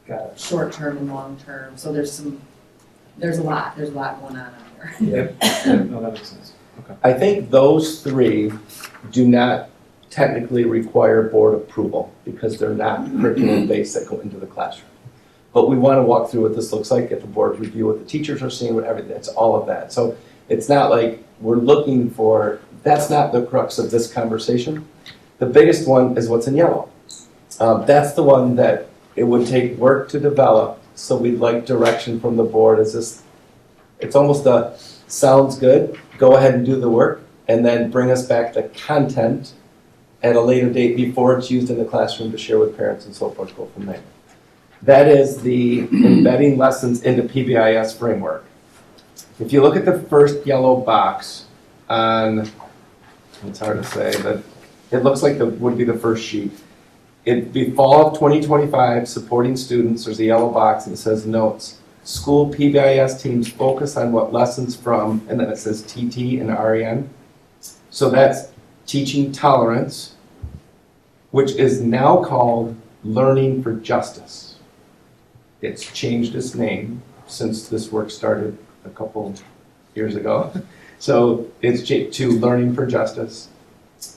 Got it. short-term and long-term, so there's a lot going on here. Yep. Yep, no, that makes sense. Okay. I think those 3 do not technically require board approval because they're not curriculum based that go into the classroom. But we want to walk through what this looks like, get the board review what the teachers are seeing, what everything, it's all of that. So it's not like we're looking for, that's not the crux of this conversation. The biggest one is what's in yellow. That's the one that it would take work to develop, so we'd like direction from the board. Is this, it's almost a, sounds good, go ahead and do the work, and then bring us back the content at a later date before it's used in the classroom to share with parents and so forth, go from there. That is the embedding lessons into PBIS framework. If you look at the first yellow box on, it's hard to say, but it looks like would be the first sheet. It'd be fall of 2025, supporting students, there's a yellow box and it says notes. School PBIS teams focus on what lessons from, and then it says TT and REN. So that's teaching tolerance, which is now called Learning for Justice. It's changed its name since this work started a couple years ago. So it's to Learning for Justice.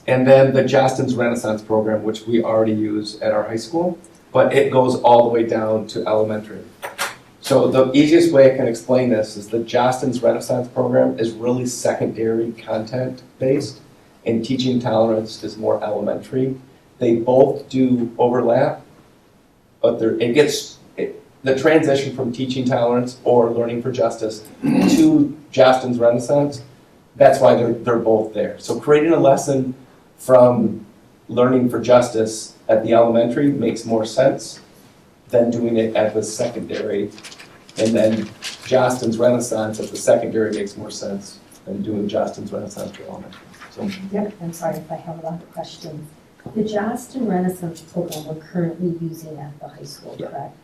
And then the Jostens Renaissance program, which we already use at our high school, but it goes all the way down to elementary. So the easiest way I can explain this is the Jostens Renaissance program is really secondary content based, and teaching tolerance is more elementary. They both do overlap, but the transition from teaching tolerance or learning for justice to Jostens Renaissance, that's why they're both there. So creating a lesson from learning for justice at the elementary makes more sense than doing it at the secondary. And then Jostens Renaissance at the secondary makes more sense than doing Jostens Renaissance for elementary. So, Yeah, I'm sorry if I have a lot of questions. The Jostin Renaissance program we're currently using at the high school, Yeah. correct?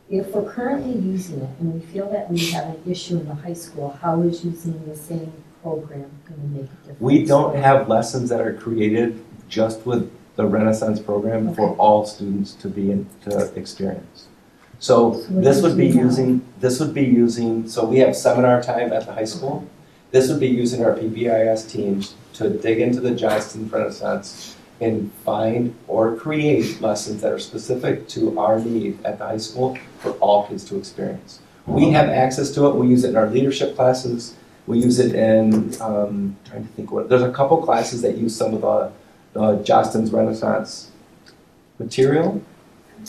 If we're currently using it and we feel that we have an issue in the high school, how is using the same program going to make a difference? we don't have lessons that are created just with the Renaissance program for all students to be in, to experience. So what this do would be you do using, so we have seminar time at the high school. This would be using our PBIS teams to dig into the Jostens Renaissance and find or create lessons that are specific to our need at the high school for all kids to experience. We have access to it. We use it in our leadership classes. We use it in, trying to think what, there's a couple classes that use some of the Jostens Renaissance material.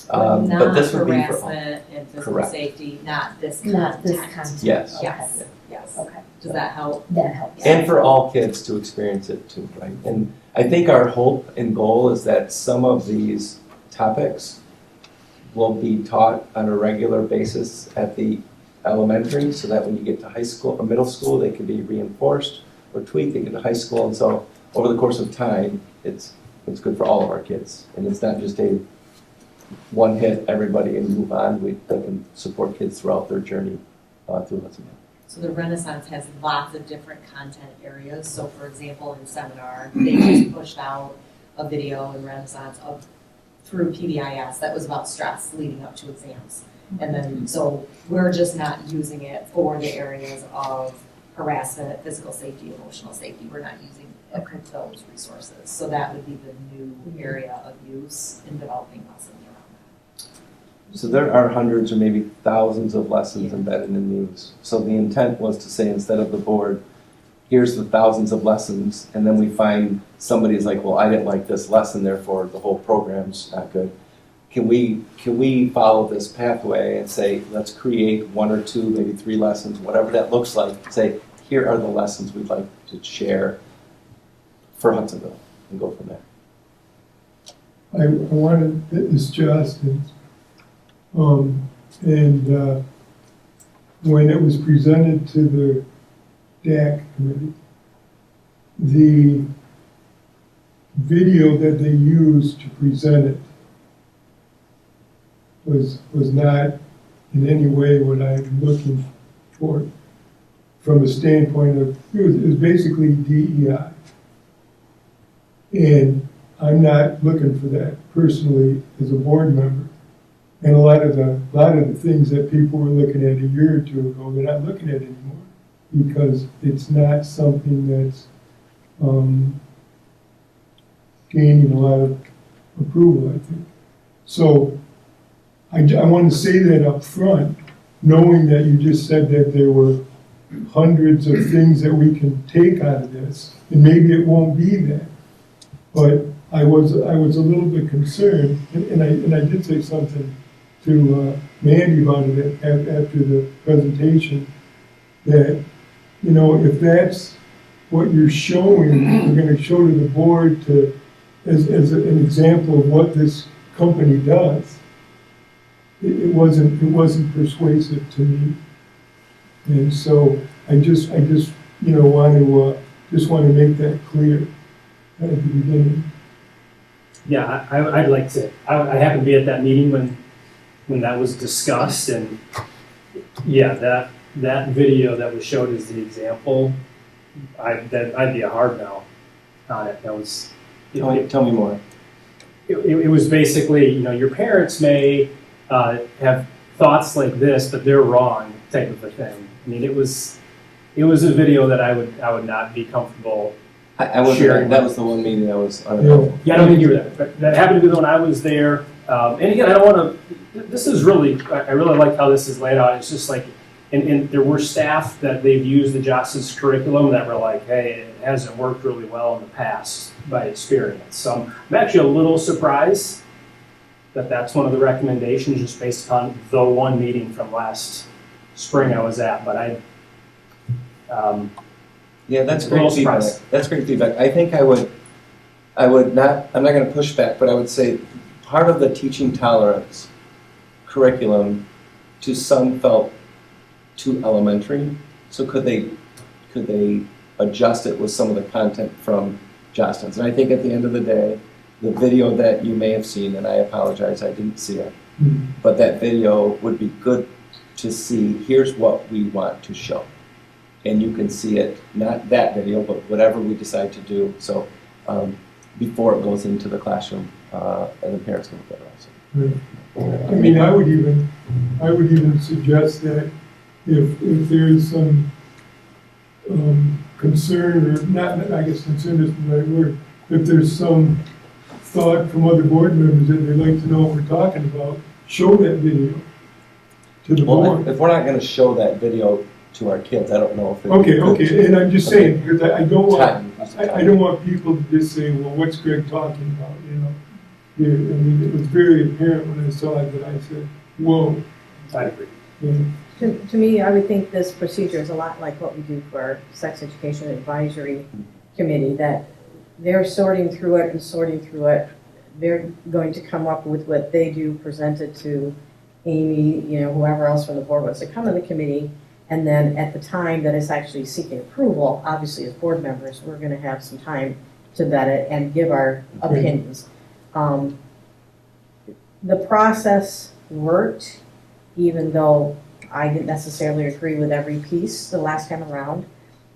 But this would be for all. Harassment and physical Correct. safety, not this content. Not this content? Yes. Yes, yes. Okay, Does that help? that helps. And for all kids to experience it too, right? And I think our hope and goal is that some of these topics will be taught on a regular basis at the elementary, so that when you get to high school or middle school, they can be reinforced or tweaked. They get to high school, and so over the course of time, it's good for all of our kids. And it's not just a one hit everybody and move on. They can support kids throughout their journey through Hudsonville. So the Renaissance has lots of different content areas. So for example, in seminar, they just pushed out a video in Renaissance through PBIS that was about stress leading up to exams. And then, so we're just not using it for the areas of harassment, physical safety, emotional safety. We're not using those resources. So that would be the new area of use in developing lessons around that. So there are hundreds or maybe thousands of lessons embedded in these. So the intent was to say, instead of the board, here's the thousands of lessons, and then we find somebody's like, well, I didn't like this lesson, therefore the whole program's not good. Can we follow this pathway and say, let's create 1 or 2, maybe 3 lessons, whatever that looks like, say, here are the lessons we'd like to share for Hudsonville, and go from there. I wanted, it's Jostens. When it was presented to the DAC committee, the video that they used to present it was not in any way what I'm looking for from a standpoint of, it was basically DEI. And I'm not looking for that personally as a board member. And a lot of the things that people were looking at a year or two ago, they're not looking at anymore because it's not something that's gaining a lot of approval, I think. So I want to say that up front, knowing that you just said that there were hundreds of things that we can take out of this, and maybe it won't be that. But I was a little bit concerned, and I did say something to Mandy about it after the presentation, that, you know, if that's what you're showing, you're going to show to the board as an example of what this company does, it wasn't persuasive to me. And so I just you know, want to make that clear at the beginning. Yeah, I'd like to, I happened to be at that meeting when that was discussed, and yeah, that video that was showed as the example, I'd be a hard no on it. That was, Tell me more. it was basically, you know, your parents may have thoughts like this, but they're wrong type of a thing. I mean, it was a video that I would not be comfortable I wasn't sharing. there. That was the one meeting I was unavailable. Yeah, I don't think you were there, but that happened to be the one I was there. And again, I don't want to, this is really, I really like how this is laid out. It's just like, and there were staff that they've used the Justice curriculum that were like, hey, it hasn't worked really well in the past by experience. So I'm actually a little surprised that that's one of the recommendations just based upon the one meeting from last spring I was at, but Yeah, that's a great little feedback. surprised. That's great feedback. I think I would not, I'm not going to push back, but I would say part of the teaching tolerance curriculum to some felt too elementary. So could they adjust it with some of the content from Justin's? And I think at the end of the day, the video that you may have seen, and I apologize, I didn't see it, but that video would be good to see, here's what we want to show. And you can see it, not that video, but whatever we decide to do. So before it goes into the classroom, and the parents can look at it also. Right. I mean, I would even suggest that if there is some concern, or not, I guess concern isn't the right word, if there's some thought from other board members that they'd like to know what we're talking about, show that video to the board. If we're not going to show that video to our kids, I don't know if it. Okay, and I'm just saying, because I don't want people to just say, well, what's Greg talking about, you know? Yeah, I mean, it was very apparent when I saw it that I said, whoa. I agree. Yeah. To me, I would think this procedure is a lot like what we do for our Sex Education Advisory Committee, that they're sorting through it. They're going to come up with what they do, present it to Amy, you know, whoever else from the board wants to come in the committee. And then at the time that it's actually seeking approval, obviously as board members, we're going to have some time to vet it and give our opinions. The process worked, even though I didn't necessarily agree with every piece the last time around.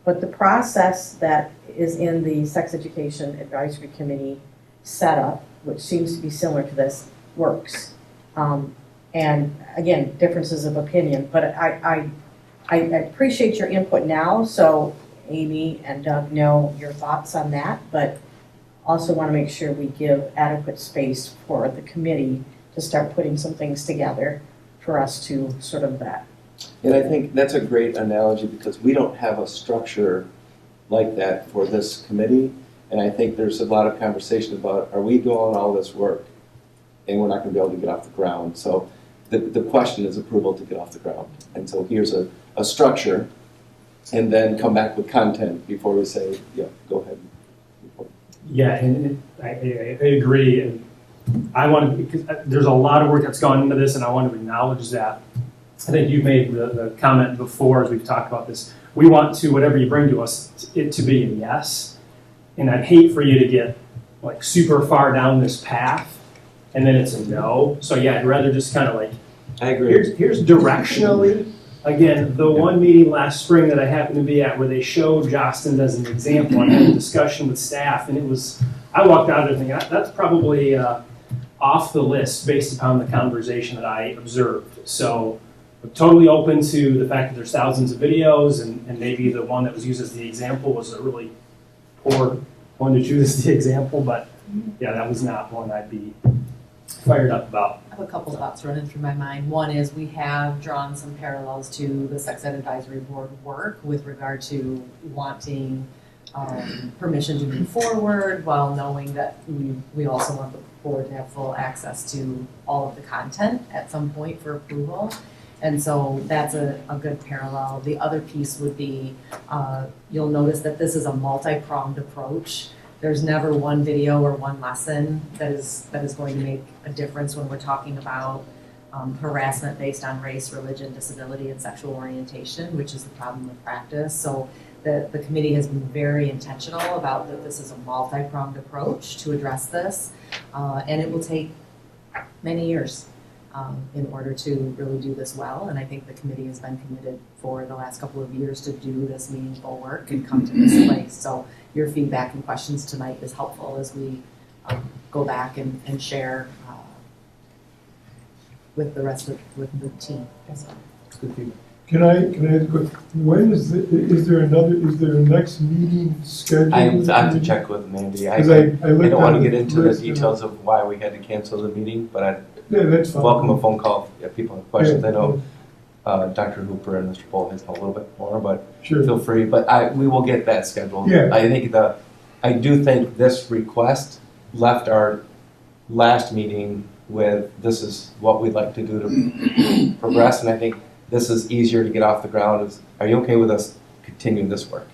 But the process that is in the Sex Education Advisory Committee setup, which seems to be similar to this, works. And again, differences of opinion, but I appreciate your input now, so Amy and Doug know your thoughts on that, but also want to make sure we give adequate space for the committee to start putting some things together for us to sort of vet. And I think that's a great analogy because we don't have a structure like that for this committee. And I think there's a lot of conversation about, are we doing all this work and we're not going to be able to get off the ground? So the question is approval to get off the ground. And so here's a structure, and then come back with content before we say, yeah, go ahead. Yeah, and I agree. And I want to, because there's a lot of work that's gone into this, and I want to acknowledge that. I think you've made the comment before as we've talked about this. We want to, whatever you bring to us, it to be a yes. And I'd hate for you to get like super far down this path and then it's a no. So yeah, I'd rather just kind of like, I agree. here's directionally. Again, the one meeting last spring that I happened to be at where they showed Jostens as an example, I had a discussion with staff, and it was, I walked out there thinking, that's probably off the list based upon the conversation that I observed. So I'm totally open to the fact that there's thousands of videos, and maybe the one that was used as the example was a really poor one to choose as the example, but yeah, that was not one I'd be fired up about. I have a couple thoughts running through my mind. One is we have drawn some parallels to the Sex Ed Advisory Board work with regard to wanting permission to move forward while knowing that we also want the board to have full access to all of the content at some point for approval. And so that's a good parallel. The other piece would be, you'll notice that this is a multi-pronged approach. There's never one video or one lesson that is going to make a difference when we're talking about harassment based on race, religion, disability, and sexual orientation, which is the problem with practice. So the committee has been very intentional about that this is a multi-pronged approach to address this, and it will take many years in order to really do this well. And I think the committee has been committed for the last couple of years to do this meaningful work and come to this place. So your feedback and questions tonight is helpful as we go back and share with the rest of with the team. So. Can I ask a question? When is there a next meeting scheduled? I have to check with Mandy. I 'Cause don't looked want to at get the into the list, details of why we had to cancel the meeting, but Yeah, that's I fine. welcome a phone call if people have questions. Yeah, I know Dr. Hooper and Mr. Bolton know a little bit more, but Sure. feel free. But we will get that scheduled. Yeah. I do think this request left our last meeting with this is what we'd like to do to progress, and I think this is easier to get off the ground. Are you okay with us continuing this work?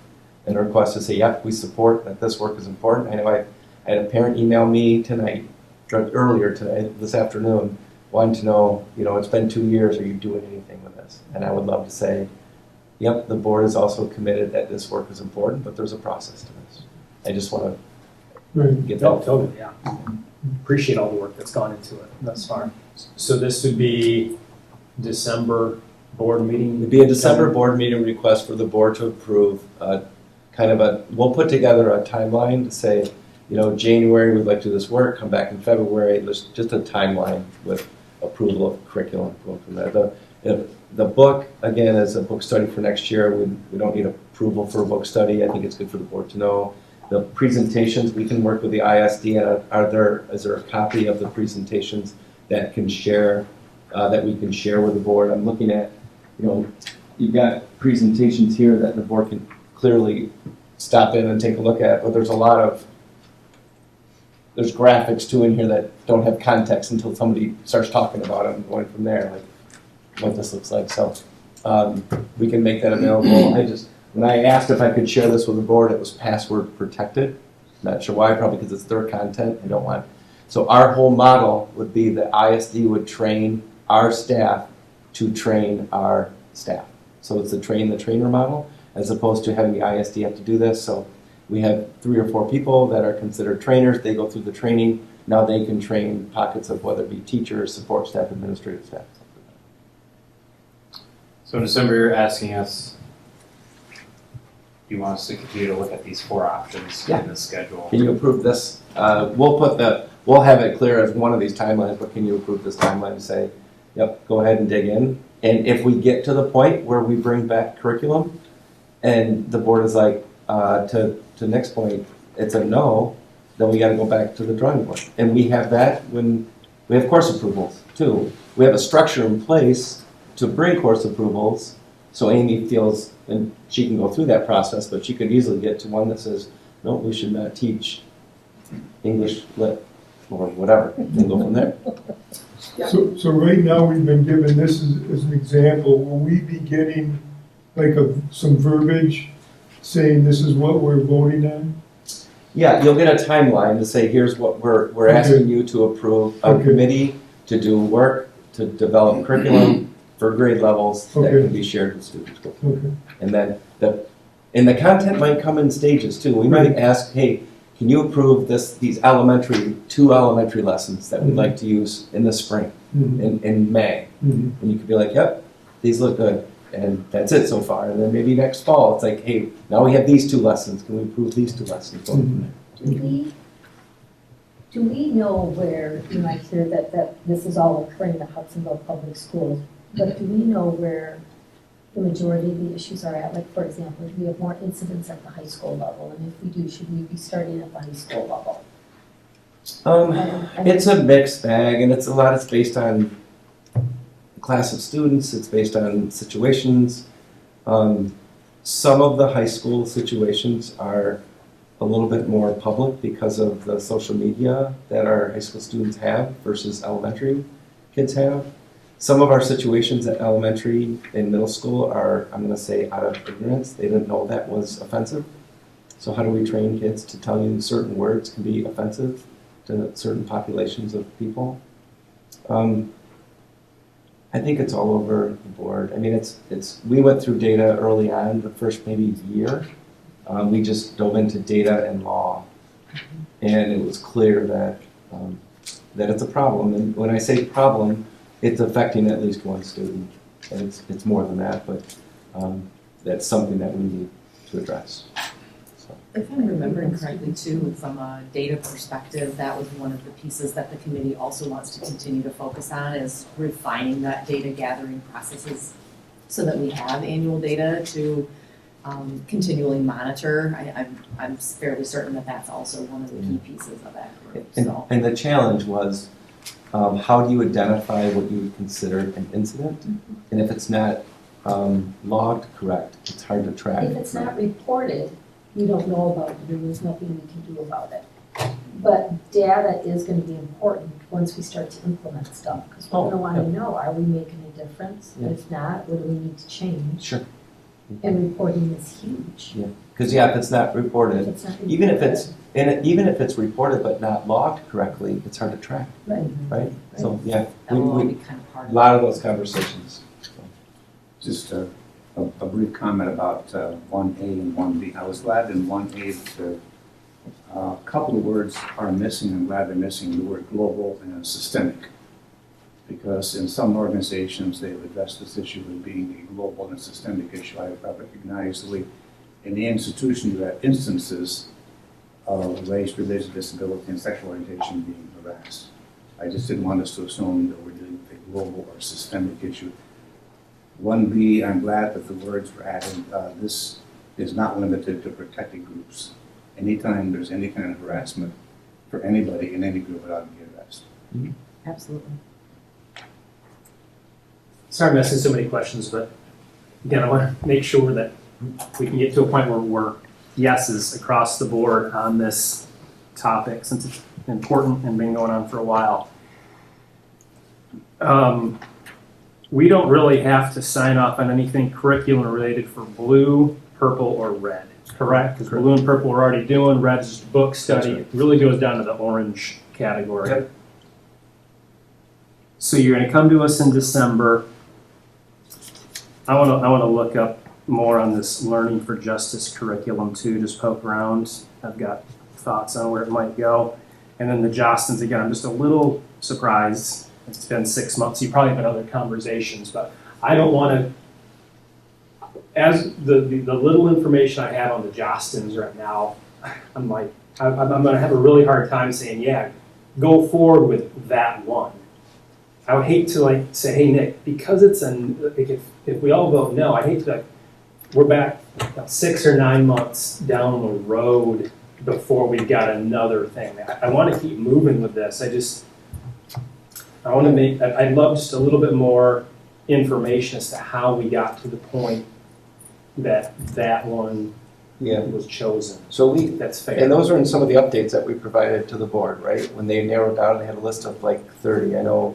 And a request to say, yep, we support that this work is important. I know I had a parent email me tonight, or earlier today, this afternoon, wanting to know, it's been 2 years, are you doing anything with this? And I would love to say, yep, the board is also committed that this work is important, but there's a process to this. I just want Right. to get that. Totally, yeah. Appreciate all the work that's gone into it thus far. So this would be December board meeting? It'd be a December board meeting request for the board to approve we'll put together a timeline to say, January we'd like to do this work, come back in February, there's just a timeline with approval of curriculum going from there. The book, again, is a book study for next year. We don't need approval for a book study. I think it's good for the board to know. The presentations, we can work with the ISD, and is there a copy of the presentations that can share, that we can share with the board? I'm looking at, you've got presentations here that the board can clearly stop in and take a look at, but there's graphics too in here that don't have context until somebody starts talking about it and going from there, like what this looks like. So we can make that available. When I asked if I could share this with the board, it was password protected. Not sure why, probably because it's their content. I don't want. So our whole model would be that ISD would train our staff to train our staff. So it's the train the trainer model, as opposed to having the ISD have to do this. So we have 3 or 4 people that are considered trainers. They go through the training. Now they can train pockets of whether it be teachers, support staff, administrative staff. So in December, you're asking us, you want us to continue to look at these 4 options in the schedule? Can you approve this? We'll have it clear as one of these timelines, but can you approve this timeline to say, yep, go ahead and dig in? And if we get to the point where we bring back curriculum and the board is like, to next point, it's a no, then we got to go back to the drawing board. And we have that when we have course approvals too. We have a structure in place to bring course approvals, so Amy feels, and she can go through that process, but she could easily get to one that says, no, we should not teach English lit or whatever, and go from there. So right now, we've been given this as an example. Will we be getting like some verbiage saying this is what we're voting on? Yeah, you'll get a timeline to say, here's what we're asking you to approve a committee to do work, to develop curriculum for grade levels that can be shared with students. Okay. And then the content might come in stages too. We might ask, hey, can you approve these two elementary lessons that we'd like to use in the spring, in May? And you could be like, yep, these look good. And that's it so far. And then maybe next fall, it's like, hey, now we have these 2 lessons. Can we approve these 2 lessons? Do we know where, you might hear that this is all occurring in the Hudsonville Public Schools, but do we know where the majority of the issues are at? Like, for example, do we have more incidents at the high school level? And if we do, should we be starting at the high school level? It's a mixed bag, and it's based on class of students, it's based on situations. Some of the high school situations are a little bit more public because of the social media that our high school students have versus elementary kids have. Some of our situations at elementary and middle school are, I'm going to say, out of ignorance. They didn't know that was offensive. So how do we train kids to tell you certain words can be offensive to certain populations of people? I think it's all over the board. I mean, we went through data early on, the first maybe year. We just dove into data and law, and it was clear that it's a problem. And when I say problem, it's affecting at least one student, and it's more than that. But that's something that we need to address. So. If I'm remembering correctly too, from a data perspective, that was one of the pieces that the committee also wants to continue to focus on, is refining that data gathering processes so that we have annual data to continually monitor. I'm fairly certain that that's also one of the key pieces of that group. And the challenge was, how do you identify what you would consider an incident? And if it's not logged correct, it's hard to track. If it's not reported, you don't know about it, and there's nothing we can do about it. But data is going to be important once we start to implement stuff, because we're going to want to know, are we making a difference? Yeah. If not, what do we need to change? Sure. And reporting is huge. Yeah, because if it's not reported, If it's not reported. even if it's reported but not logged correctly, it's hard to track, Right. right? So yeah, That will all we be kind of part a of lot of those conversations. Just a brief comment about 1A and 1B. I was glad in 1A that a couple of words are missing. I'm glad they're missing the word global and systemic. Because in some organizations, they've addressed this issue as being a global and systemic issue. I recognize in the institution, you have instances of race, religion, disability, and sexual orientation being harassed. I just didn't want us to assume that we're dealing with a global or systemic issue. 1B, I'm glad that the words were added. This is not limited to protected groups. Anytime there's any kind of harassment for anybody in any group, it ought to be addressed. Absolutely. Sorry I'm asking so many questions, but again, I want to make sure that we can get to a point where we're yeses across the board on this topic, since it's important and been going on for a while. We don't really have to sign off on anything curriculum related for blue, purple, or red, correct? Because blue and purple we're already doing, red is just book study. It really goes down to the orange category. Yep. So you're going to come to us in December. I want to look up more on this Learning for Justice curriculum too, just poke around. I've got thoughts on where it might go. And then the Jostens, again, I'm just a little surprised. It's been 6 months. You probably have had other conversations, but I don't want to, as the little information I have on the Jostens right now, I'm like, I'm going to have a really hard time saying, yeah, go forward with that one. I would hate to say, hey, Nick, because it's if we all vote no, I hate to we're back 6 or 9 months down the road before we've got another thing. I want to keep moving with this. I'd love just a little bit more information as to how we got to the point that one was chosen. So that's fair. and those are in some of the updates that we provided to the board, right? When they narrowed down, they had a list of like 30. I know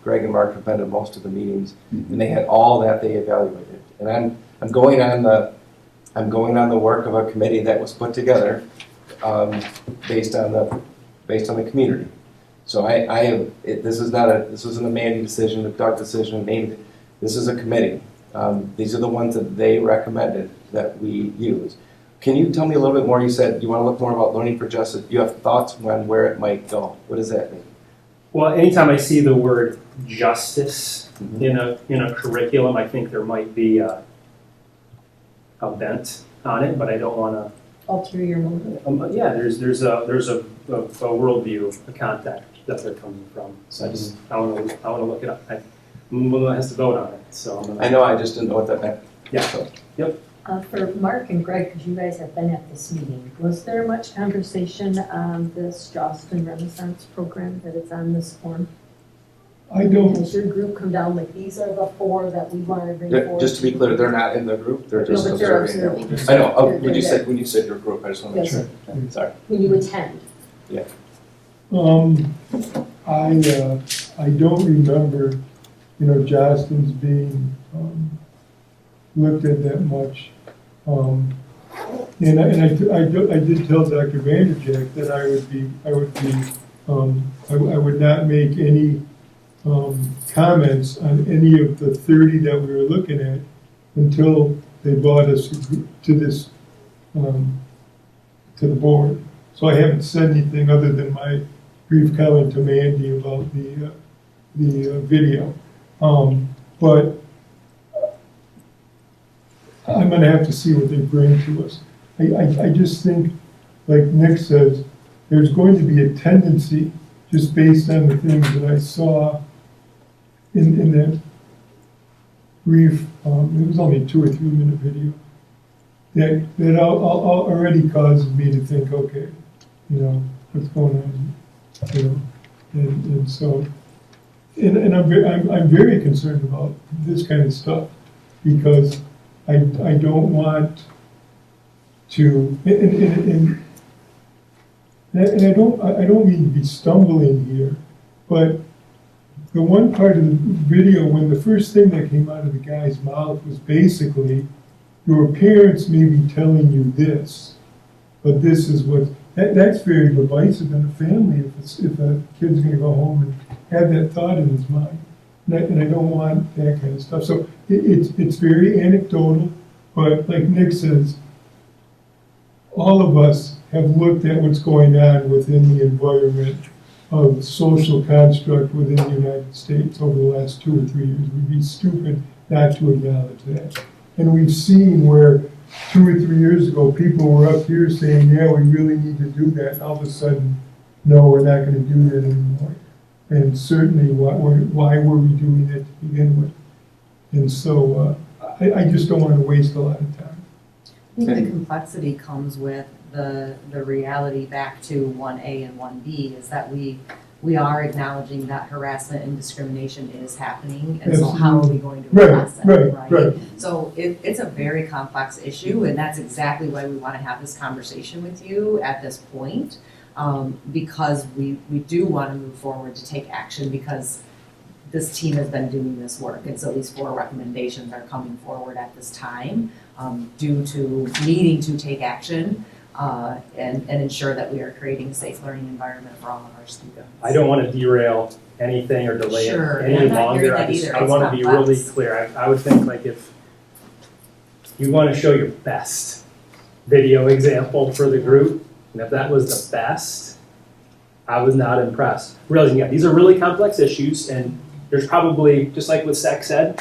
Greg and Mark have been to most of the meetings, and they had all that they evaluated. And I'm going on the work of a committee that was put together based on the community. So this wasn't a Mandy decision, a Doug decision, this is a committee. These are the ones that they recommended that we use. Can you tell me a little bit more? You said you want to look more about learning for justice. You have thoughts on where it might go. What does that mean? Well, anytime I see the word justice in a curriculum, I think there might be a bent on it, but I don't want to. Ulterior motive. Yeah, there's a worldview, a context that they're coming from. So I want to look it up. I'm the one that has to vote on it. So I know, I just didn't know what that meant. Yeah. So, For Mark and Greg, because you guys have been at this meeting, was there much conversation on this Charleston Renaissance program that is on this form? I don't, Has your group come down, like, these are the 4 that we want to bring forward? just to be clear, they're not in the group. They're just No, but they're observing. observing. I know. Oh, They're when you there. said your group, I just want to make Yes. sure. Sorry. When you attend? I don't remember, Johnston's being, looked at that much. And I did tell Dr. Vanderjack that I would not make any comments on any of the 30 that we were looking at until they brought us to this, to the board. So I haven't said anything other than my brief comment to Mandy about the video. But I'm gonna have to see what they bring to us. I just think, like Nick says, there's going to be a tendency, just based on the things that I saw in that brief, it was only a 2 or 3 minute video, that already causes me to think, okay, what's going on, and so, and I'm very concerned about this kind of stuff, because I don't want to, and I don't mean to be stumbling here, but the one part of the video, when the first thing that came out of the guy's mouth was basically, your parents may be telling you this, but this is what, that's very divisive in a family if a kid's gonna go home and have that thought in his mind. And I don't want that kind of stuff. So it's very anecdotal, but like Nick says, all of us have looked at what's going on within the environment of social construct within the United States over the last 2 or 3 years. We'd be stupid not to acknowledge that. And we've seen where 2 or 3 years ago, people were up here saying, yeah, we really need to do that. And all of a sudden, no, we're not going to do that anymore. And certainly, why were we doing that to begin with? And so I just don't want to waste a lot of time. I think the complexity comes with the reality back to 1A and 1B is that we are acknowledging that harassment and discrimination is happening, and so how are we going to address that, right? So it's a very complex issue, and that's exactly why we want to have this conversation with you at this point, because we do want to move forward to take action, because this team has been doing this work, and so these 4 recommendations are coming forward at this time due to needing to take action and ensure that we are creating a safe learning environment for all of our students. I don't want to derail anything or delay Sure, it any I'm not longer. hearing that either. I It's want to be complex. really clear. I would think, like, if you want to show your best video example for the group, and if that was the best, I was not impressed. Realizing, yeah, these are really complex issues, and there's probably, just like what sex said,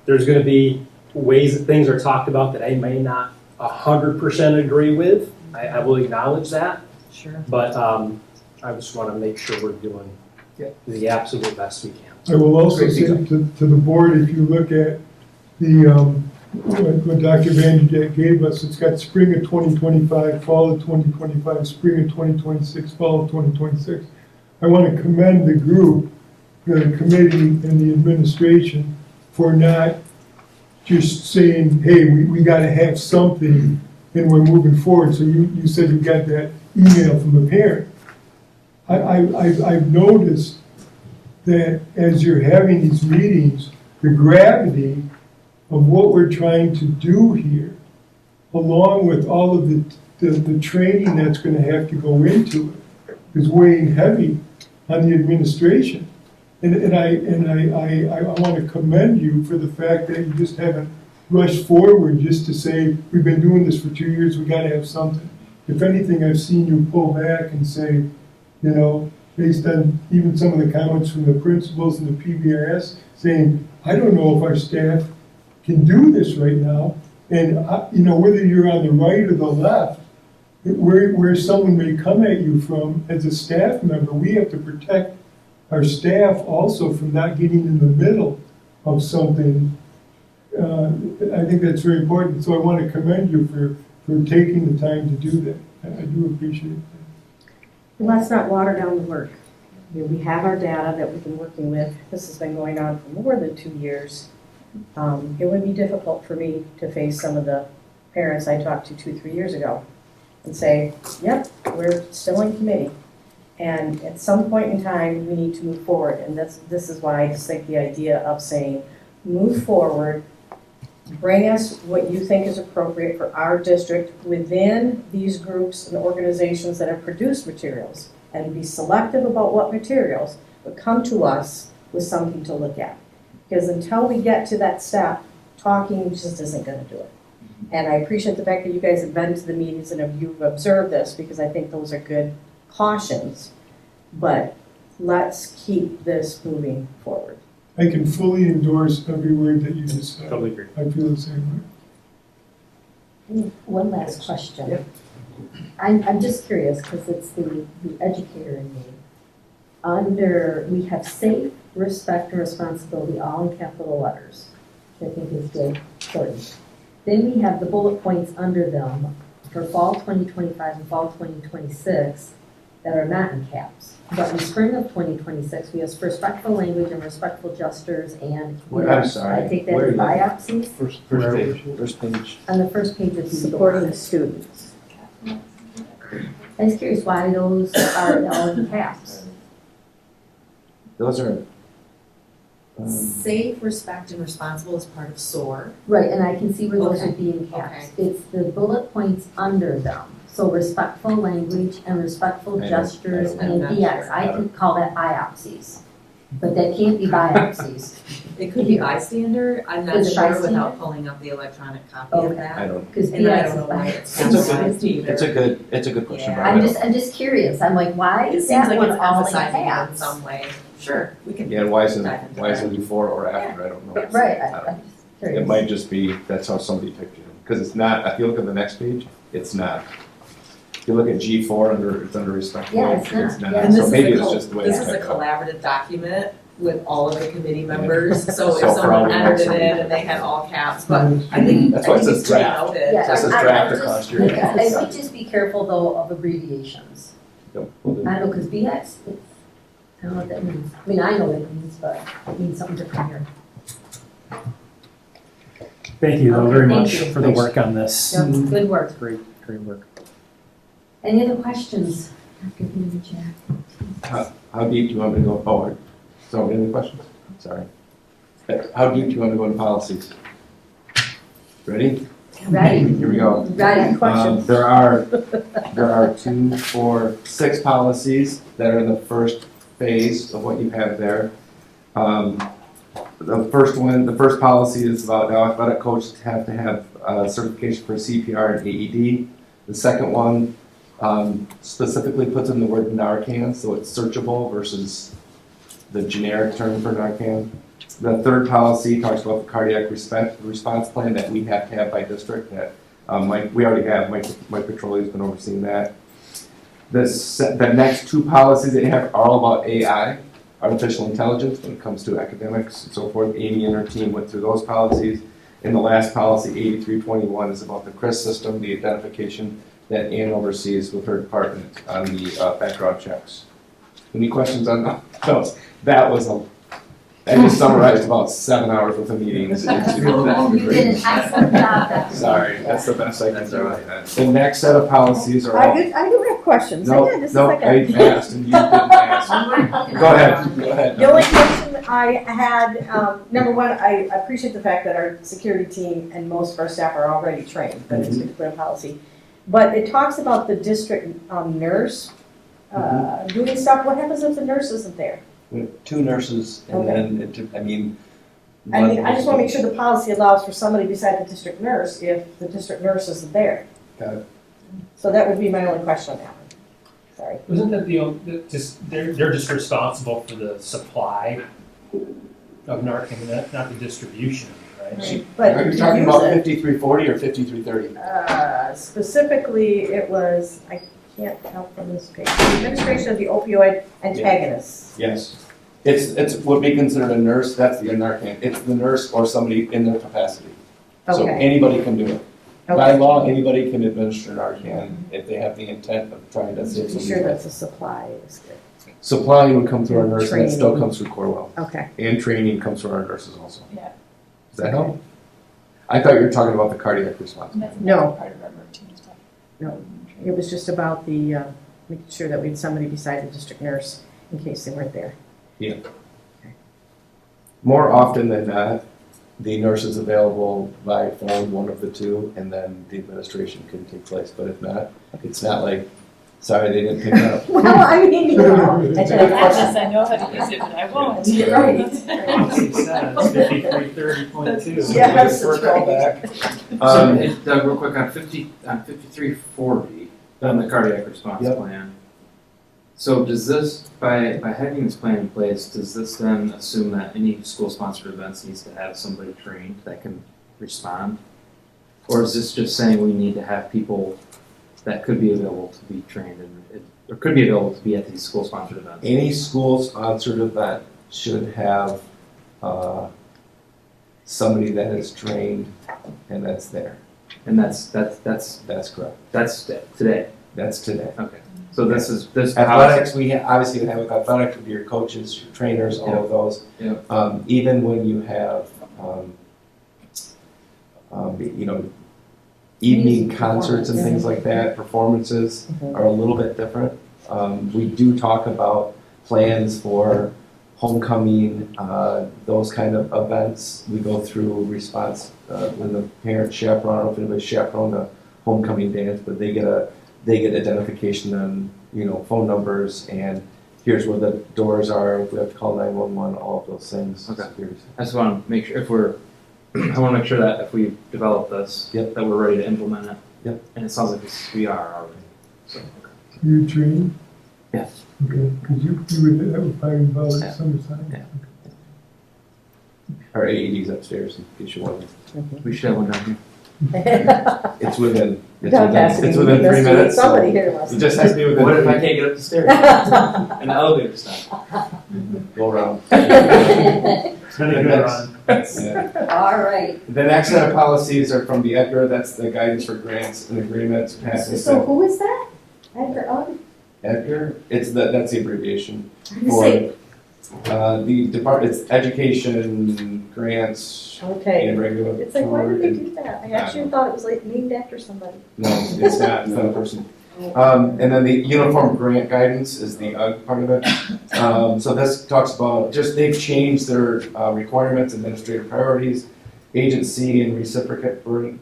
there's going to be ways that things are talked about that I may not 100% agree with. I will acknowledge that. Sure. But I just want to make sure we're doing the absolute best we can. I will also say to the board, if you look at the what Dr. Vanderjack gave us, it's got spring of 2025, fall of 2025, spring of 2026, fall of 2026. I want to commend the group, the committee, and the administration for not just saying, hey, we got to have something and we're moving forward. So you said you got that email from a parent. I've noticed that as you're having these meetings, the gravity of what we're trying to do here, along with all of the training that's going to have to go into it, is weighing heavy on the administration. And I want to commend you for the fact that you just haven't rush forward just to say, we've been doing this for 2 years, we gotta have something. If anything, I've seen you pull back and say, you know, based on even some of the comments from the principals and the PBRS, saying, I don't know if our staff can do this right now. And, you know, whether you're on the right or the left, where someone may come at you from, as a staff member, we have to protect our staff also from not getting in the middle of something. I think that's very important. So I want to commend you for taking the time to do that. I do appreciate that. Let's not water down the work. You know, we have our data that we've been working with. This has been going on for more than 2 years. It would be difficult for me to face some of the parents I talked to 2-3 years ago and say, yep, we're still in committee. And at some point in time, we need to move forward. And this is why I just think the idea of saying, move forward, bring us what you think is appropriate for our district within these groups and organizations that have produced materials, and be selective about what materials, but come to us with something to look at. Because until we get to that step, talking just isn't going to do it. And I appreciate the fact that you guys have been to the meetings and you've observed this, because I think those are good cautions. But let's keep this moving forward. I can fully endorse every word that you just said. Totally agree. I feel the same way. One last question. I'm just curious, because it's the educator in me. We have safe, respect, and responsibility, all in capital letters, which I think is good, important. Then we have the bullet points under them for fall 2025 and fall 2026 that are not in caps. But in spring of 2026, we have respectful language and respectful gestures and. I'm sorry. I take that Where as are you? biopsies. First page. First page. On the first page of the. Supporting the students. I was curious why those are all in caps. Those are. Safe, respect, and responsible is part of SOAR. Right, and I can see where those Okay. would be in caps. It's the bullet points under them. So respectful language and respectful I don't- gestures I don't- and I'm not BX. sure. I can call that biopsies. But that can't be biopsies. It could be bystander, I'm not Is it sure bystander? without pulling up the electronic copy Okay. of that. I don't. Because And I BX don't is know why it's biopsies. capitalized either. It's a good question. Yeah. Barbara. I'm just curious. I'm like, why It is seems that like one it's all in emphasizing it in caps? some way. Sure, we can. Yeah, and why dive into is that. it before or after? I don't know. Right, I don't- I'm just curious. It might just be, that's how somebody picked it. Because it's not, if you look at the next page, it's not. If you look at G4, it's under respectful. Yeah, it's not, yeah. And So this maybe is it's just the way this it's is a typed up. collaborative document with all of the committee members, so So if for someone all entered the- it in and they had all caps, but I think That's why it it's says really draft. noted. Yeah, This is I draft just- across your. I would just be careful though of abbreviations. Yep, we'll do. I don't know, because BX, I don't know what that means. I mean, I know what it means, but it means something different here. Thank you though Okay, very thank much you. for the work on this. Yep, good work. Great work. Any other questions? After the chat. How deep do you want me to go forward? So, any questions? Sorry. How deep do you want to go into policies? Ready? Ready, Here we go. ready. There are 2, 4, 6 policies that are in the first phase of what you have there. The first policy is about now athletic coaches have to have certification for CPR and AED. The second one specifically puts in the word Narcan, so it's searchable versus the generic term for Narcan. The third policy talks about the cardiac response plan that we have to have by district that we already have. Mike Petroli's been overseeing that. The next 2 policies that you have are all about AI, artificial intelligence, when it comes to academics and so forth. Amy and her team went through those policies. And the last policy, 8321, is about the CRIS system, the identification that Ann oversees with her department on the background checks. Any questions on those? I just summarized about 7 hours worth of meetings. You did an excellent job, Dr. Sorry, that's the best I can do. The next set of policies are all. I do have questions. No, Yeah, this is no, like I asked and you didn't ask. Go ahead. The only question I had, number one, I appreciate the fact that our security team and most of our staff are already trained, but it's good to put in policy. But it talks about the district nurse doing stuff. What happens if the nurse isn't there? We have 2 nurses, and then, I mean, I just wanna make sure the policy allows for somebody beside the district nurse if the district nurse isn't there. Got it. So that would be my only question on that one. Sorry. Isn't that they're just responsible for the supply of Narcan, not the distribution, right? But Are you to talking use about it, 5340 or 5330? specifically, it was, I can't tell from this page, the administration of the opioid antagonists. Yes. It's would be considered a nurse, that's the Narcan. It's the nurse or somebody in their capacity. So Okay. anybody can do it. By Okay. law, anybody can administer Narcan if they have the intent of trying to save Be somebody's sure life. that's a supply is good. Supplying would come through our nurse, and it still Training. comes through Corewell. Okay. And training comes through our nurses also. Yeah. Does that help? I thought you were talking about the cardiac response. That's No. another part of our routine stuff. No. It was just about the, making sure that we had somebody beside the district nurse in case they weren't there. More often than not, the nurse is available by phone, one of the two, and then the administration can take place. But if not, it's not like, sorry, they didn't pick up. Well, I mean, you know. Yes, I know how to use it, but I won't. You're right. Policy says 5330.2. Yes, For a that's right. callback. So, Doug, real quick, on 5340, on the cardiac response Yep. plan. So does this, by having this plan in place, does this then assume that any school-sponsored events needs to have somebody trained that can respond? Or is this just saying we need to have people that could be available to be trained or could be available to be at these school-sponsored events? Any school-sponsored event should have somebody that is trained and that's there. And that's That's correct. today. That's today. Okay. So this Athletics, obviously would have with athletics would be your coaches, your trainers, all of those. Yep. Even when you have, evening Music concerts and things like that, performances Mhm. are a little bit different. We do talk about plans for homecoming, those kind of events. We go through response when the parents chaperone, I don't know if anybody chaperoned a homecoming dance, but they get identification on, phone numbers and here's where the doors are, if we have to call 911, all of those things. Okay. Security. I just want to make sure I want to make sure that if we develop this, Yep. that we're ready to implement it. Yep. And it sounds like we are already. So, You train? Yes. Okay, because that would probably involve Yeah. summertime. Yeah. Our AED's upstairs in case you want. we should have one down here. It's within, Doug has to be it's within 3 invested. minutes. so Somebody here must. It just has to be within. What if I 3 can't get up the stairs? And the elevator's not. Go around. It's been a good run. Yeah. All right. The next set of policies are from the Edgar, that's the guidance for grants and agreements. So who is that? Edgar Owen? Edgar, that's the abbreviation I was for, saying, the department, it's education, grants, okay. and regulatory. It's like, why did they do that? I actually thought it was like named after somebody. No, it's not a person. And then the uniform grant guidance is the part of it. So this talks about, they've changed their requirements, administrative priorities, agency and reciprocate burden,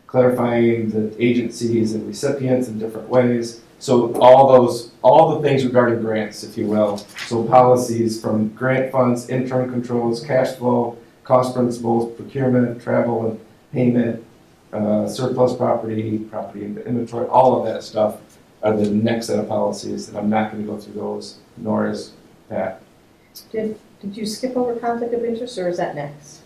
clarifying the agencies and recipients in different ways. So all the things regarding grants, if you will. So policies from grant funds, internal controls, cash flow, cost principles, procurement, travel and payment, surplus property inventory, all of that stuff are the next set of policies, and I'm not going to go through those, nor is Pat. Did you skip over conflict of interest or is that next?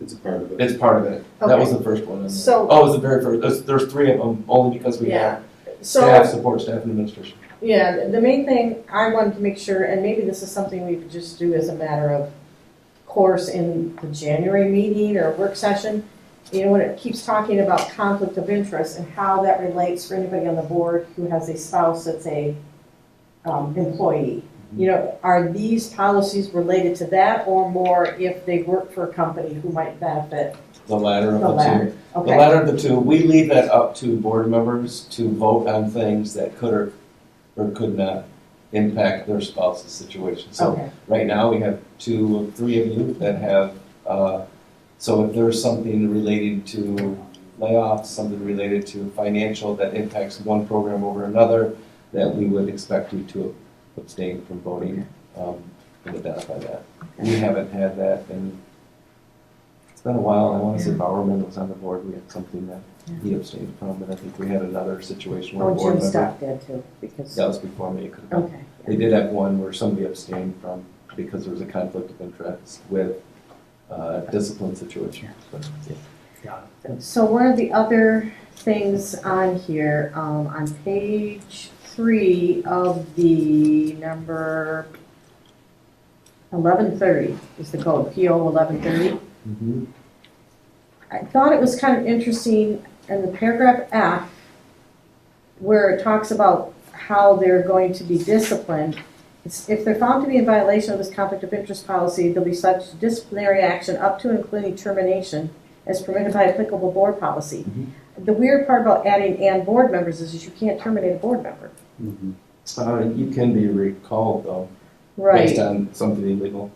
It's a part of it. It's part of it. That was Okay. the first one. So- Oh, it was the very first. There's 3 of them, only because we Yeah. have So, staff, support staff, and administration. yeah, the main thing I wanted to make sure, and maybe this is something we could just do as a matter of course in the January meeting or work session, when it keeps talking about conflict of interest and how that relates for anybody on the board who has a spouse that's a employee. Are these policies related to that or more if they work for a company who might benefit? The latter of The the latter. two. The Okay, latter of the two. We leave that up to board members to vote on things that could or could not impact their spouse's situation. So okay, right now, we have 2 or 3 of you that have, so if there's something related to layoffs, something related to financial that impacts one program over another, that we would expect you to abstain from voting. and identify that. We haven't had that in, it's been a while. I want to say Bowerman was on the board. We had something that he abstained from, but I think we had another situation where a Oh, board Jim member. Stock did too, because, That was before me. It could have been. okay. They did have one where somebody abstained from because there was a conflict of interest with discipline situation. But, yeah. So one of the other things on here, on page 3 of the number 1130 is the code, PO 1130. Mhm. I thought it was kind of interesting in the paragraph F, where it talks about how they're going to be disciplined. If they're found to be in violation of this conflict of interest policy, they'll be subject to disciplinary action up to and including termination as permitted by applicable board policy. The weird part about adding "and board members" is you can't terminate a board member. You can be recalled though, based on something illegal.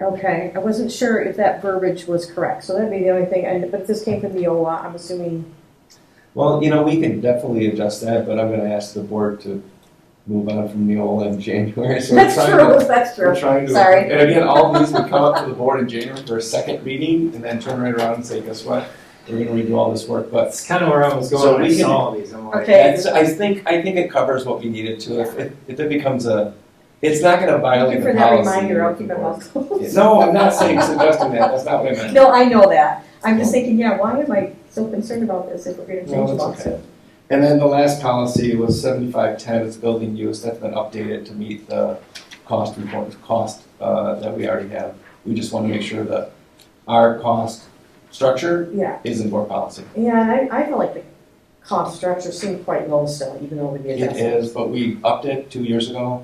Okay, I wasn't sure if that verbiage was correct, so that'd be the only thing, but this came from Neola, I'm assuming. Well, we can definitely adjust that, but I'm gonna ask the board to move on from Neola in January. So That's true. We're trying to. Sorry. And again, all of these would come up to the board in January for a second reading, and then turn right around and say, guess what? We're gonna redo all this work, but. That's kind of where I was going So when I we can- saw all these. I'm like, Okay. I think it covers what we needed to. If it becomes it's not gonna Thank violate you the for that policy. reminder, I'll keep it close. No, I'm not suggesting that. That's not what I meant. No, I know that. I'm just thinking, why am I so concerned about this if we're gonna change No, the it's law? okay. And then the last policy was 7510, it's building use, that's been updated to meet the cost that we already have. We just want to make sure that our cost structure Yeah, is in board policy. and I feel like the cost structure seemed quite low still, even though we did It that. is, but we upped it 2 years ago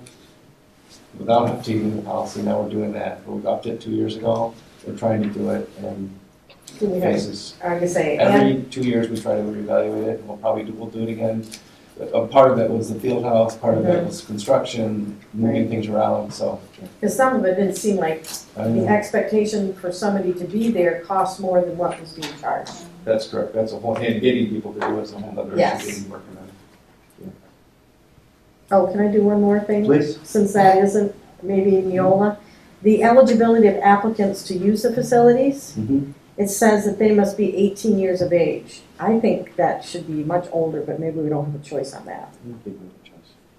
without updating the policy, now we're doing that. But we upped it 2 years ago, we're trying to do it in Do we have, phases. I can say, and, Every 2 years, we try to reevaluate it, and we'll do it again. Part of it was the field house, part of it was construction, moving things around, so. because some of it didn't seem like I the know. expectation for somebody to be there cost more than what was being charged. That's correct, that's a whole, and getting people to do it is a whole other Yes. issue we're working on. Oh, can I do one more thing? Please. Since that isn't maybe Neola. The eligibility of applicants to use the facilities, it says that they must be 18 years of age. I think that should be much older, but maybe we don't have a choice on that.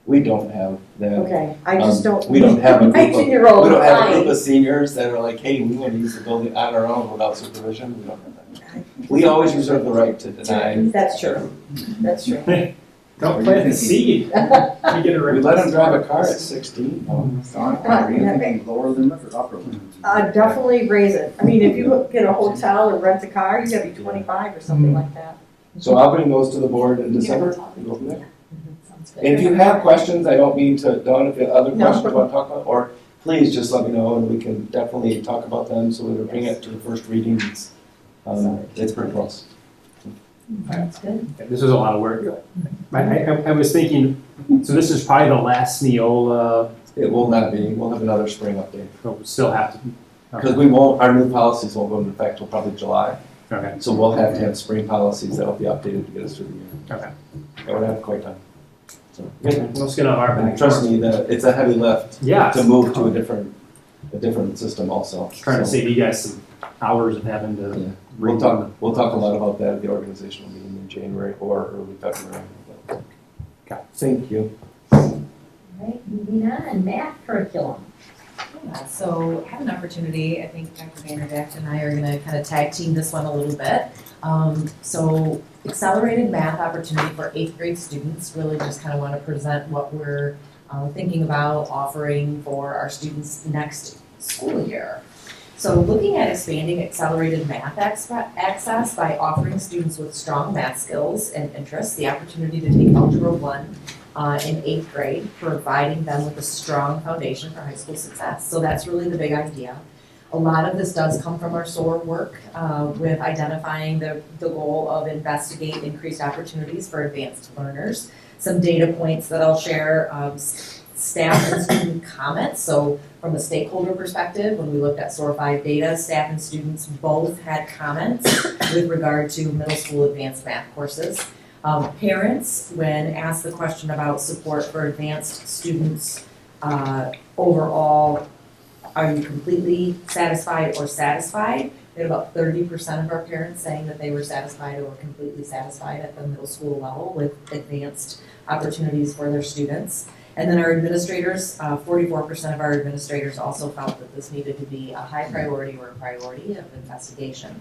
We don't have that. Okay, I just don't. We don't have a group of, 19-year-old we don't have a lying. group of seniors that are like, hey, we want to use the building on our own without supervision, we don't have that. We always reserve the right to deny. That's true, that's true. Don't plant the seed. You get a We let them request. drive a car at 16. Are you thinking lower limit or upper limit? Definitely raise it. I mean, if you get a hotel or rent a car, you gotta be 25 or something like that. So I'll bring those to the board in December. and go from there. And if you have questions, I don't mean to, Dawn, if you have other No. questions you want to talk about, or please just let me know and we can definitely talk about them, so we bring it to the first reading. It's pretty close. That's good. This was a lot of work. I was thinking, so this is probably the last Neola, It will not be, we'll have another spring update. but we still have to. Because we won't, our new policies won't go into effect till probably July. Okay. So we'll have to have spring policies that'll be updated to get us through the year. Okay. And we're gonna have quite time. So, Let's get on our back. trust me, that it's a heavy lift Yeah. to move to a different system also. Trying to So, save you guys some hours of having to yeah. read. We'll talk a lot about that at the organizational meeting in January or early February. Okay. Thank you. All right, moving on, math curriculum. Yeah, so I have an opportunity, I think Dr. Vanderdacht and I are gonna kind of tag team this one a little bit. So accelerated math opportunity for 8th grade students, really just kind of want to present what we're thinking about offering for our students next school year. So looking at expanding accelerated math access by offering students with strong math skills and interests the opportunity to take Algebra 1 in 8th grade, providing them with a strong foundation for high school success. So that's really the big idea. A lot of this does come from our SOAR work with identifying the goal of investigate increased opportunities for advanced learners. Some data points that I'll share, staff and student comments. So from a stakeholder perspective, when we looked at SOAR 5 data, staff and students both had comments with regard to middle school advanced math courses. Parents, when asked the question about support for advanced students overall, are you completely satisfied or satisfied? We had about 30% of our parents saying that they were satisfied or completely satisfied at the middle school level with advanced opportunities for their students. And then our administrators, 44% of our administrators also felt that this needed to be a high priority or a priority of investigation.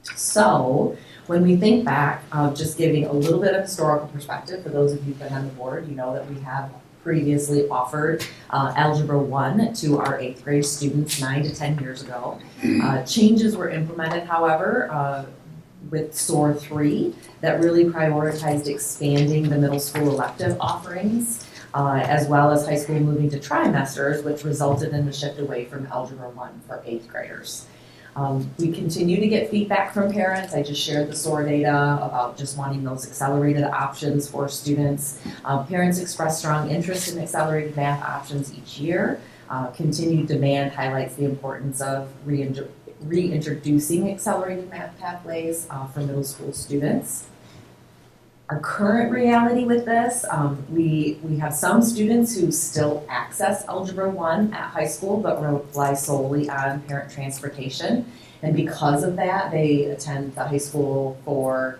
So when we think back, just giving a little bit of historical perspective, for those of you who've been on the board, you know that we have previously offered Algebra 1 to our 8th grade students 9 to 10 years ago. Changes were implemented, however, with SOAR 3 that really prioritized expanding the middle school elective offerings, as well as high school moving to trimesters, which resulted in the shift away from Algebra 1 for 8th graders. We continue to get feedback from parents. I just shared the SOAR data about just wanting those accelerated options for students. Parents express strong interest in accelerated math options each year. Continued demand highlights the importance of reintroducing accelerated math pathways for middle school students. Our current reality with this, we have some students who still access Algebra 1 at high school but rely solely on parent transportation. And because of that, they attend the high school for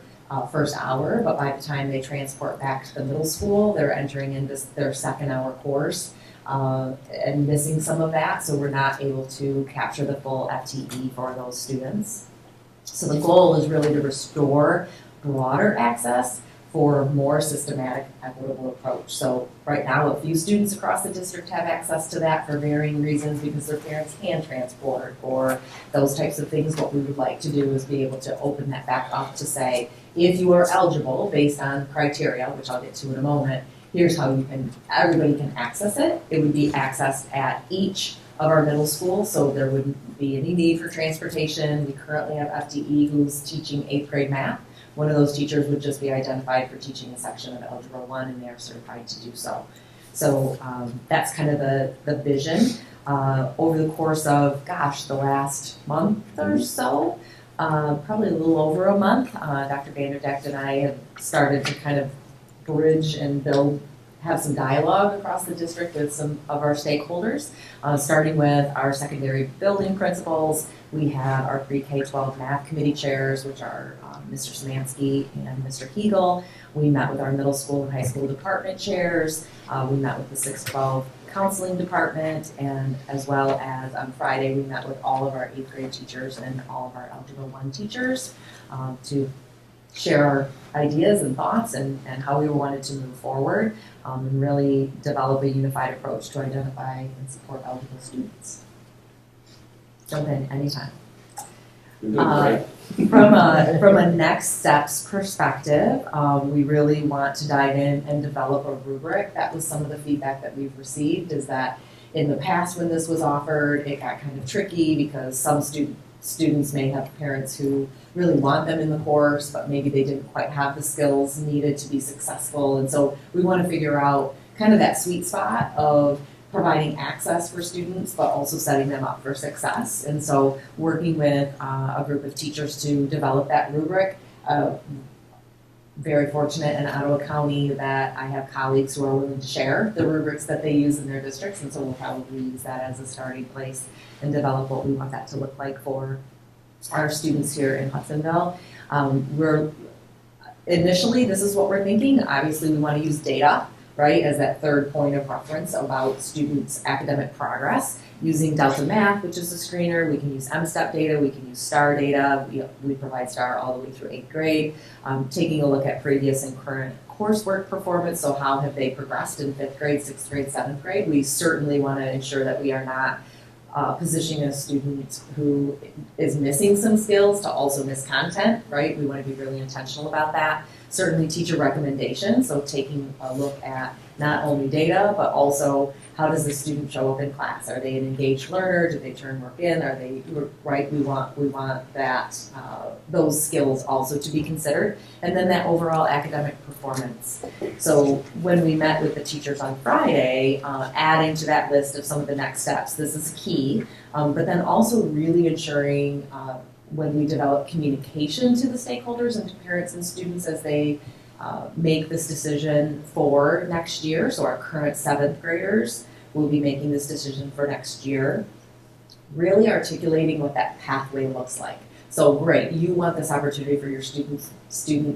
first hour, but by the time they transport back to the middle school, they're entering into their second hour course and missing some of that, so we're not able to capture the full FTE for those students. So the goal is really to restore broader access for a more systematic, equitable approach. So right now, a few students across the district have access to that for varying reasons because their parents can transport or those types of things. What we would like to do is be able to open that back up to say, if you are eligible based on criteria, which I'll get to in a moment, here's how everybody can access it. It would be accessed at each of our middle schools, so there wouldn't be any need for transportation. We currently have FTE who's teaching 8th grade math. One of those teachers would just be identified for teaching a section of Algebra 1 and they're certified to do so. So that's kind of the vision. Over the course of, the last month or so, probably a little over a month, Dr. Vanderdecht and I have started to kind of bridge and have some dialogue across the district with some of our stakeholders, starting with our secondary building principals. We have our pre-K-12 math committee chairs, which are Mr. Szymanski and Mr. Kegel. We met with our middle school and high school department chairs. We met with the 6-12 counseling department, and as well as on Friday, we met with all of our 8th grade teachers and all of our Algebra 1 teachers to share our ideas and thoughts and how we wanted to move forward and really develop a unified approach to identify and support eligible students. Jump in anytime. From a next steps perspective, we really want to dive in and develop a rubric. That was some of the feedback that we've received, is that in the past when this was offered, it got kind of tricky because some students may have parents who really want them in the course, but maybe they didn't quite have the skills needed to be successful. And so we want to figure out kind of that sweet spot of providing access for students, but also setting them up for success. And so working with a group of teachers to develop that rubric. Very fortunate in Ottawa County that I have colleagues who are willing to share the rubrics that they use in their districts, and so we'll probably use that as a starting place and develop what we want that to look like for our students here in Hudsonville. Initially, this is what we're thinking. Obviously, we want to use data, right, as that third point of reference about students' academic progress. Using Delta Math, which is a screener, we can use MSTEP data, we can use STAR data, we provide STAR all the way through 8th grade. Taking a look at previous and current coursework performance, so how have they progressed in 5th grade, 6th grade, 7th grade. We certainly want to ensure that we are not positioning a student who is missing some skills to also miss content, right? We want to be really intentional about that. Certainly teacher recommendations, so taking a look at not only data, but also how does the student show up in class? Are they an engaged learner? Do they turn work in? Are they, right? We want that, those skills also to be considered. And then that overall academic performance. So when we met with the teachers on Friday, adding to that list of some of the next steps, this is key, but then also really ensuring when we develop communication to the stakeholders and to parents and students as they make this decision for next year. So our current 7th graders will be making this decision for next year. really articulating what that pathway looks like. So great, you want this opportunity for your student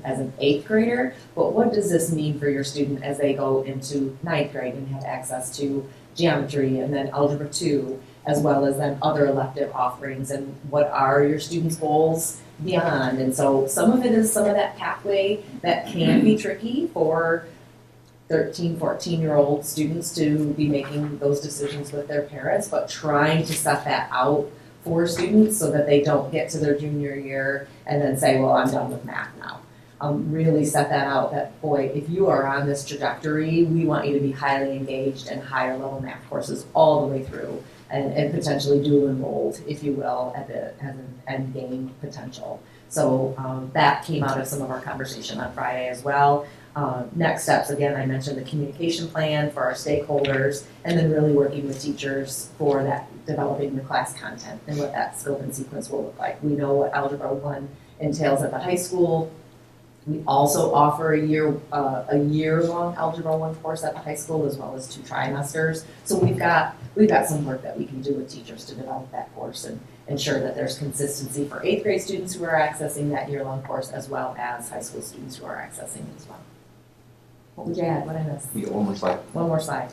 as an 8th grader, but what does this mean for your student as they go into 9th grade and have access to geometry and then algebra 2, as well as then other elective offerings, and what are your students' goals beyond? And so some of it is some of that pathway that can be tricky for 13, 14-year-old students to be making those decisions with their parents, but trying to set that out for students so that they don't get to their junior year and then say, well, I'm done with math now. Really set that out that, boy, if you are on this trajectory, we want you to be highly engaged in higher level math courses all the way through and potentially dual enrolled, if you will, as an end game potential. So that came out of some of our conversation on Friday as well. Next steps, again, I mentioned the communication plan for our stakeholders, and then really working with teachers for that, developing the class content and what that scope and sequence will look like. We know what Algebra 1 entails at the high school. We also offer a year-long Algebra 1 course at the high school, as well as 2 trimesters. So we've got some work that we can do with teachers to develop that course and ensure that there's consistency for 8th grade students who are accessing that year-long course, as well as high school students who are accessing it as well. What would you add? What I missed? Yeah, one more slide. One more slide.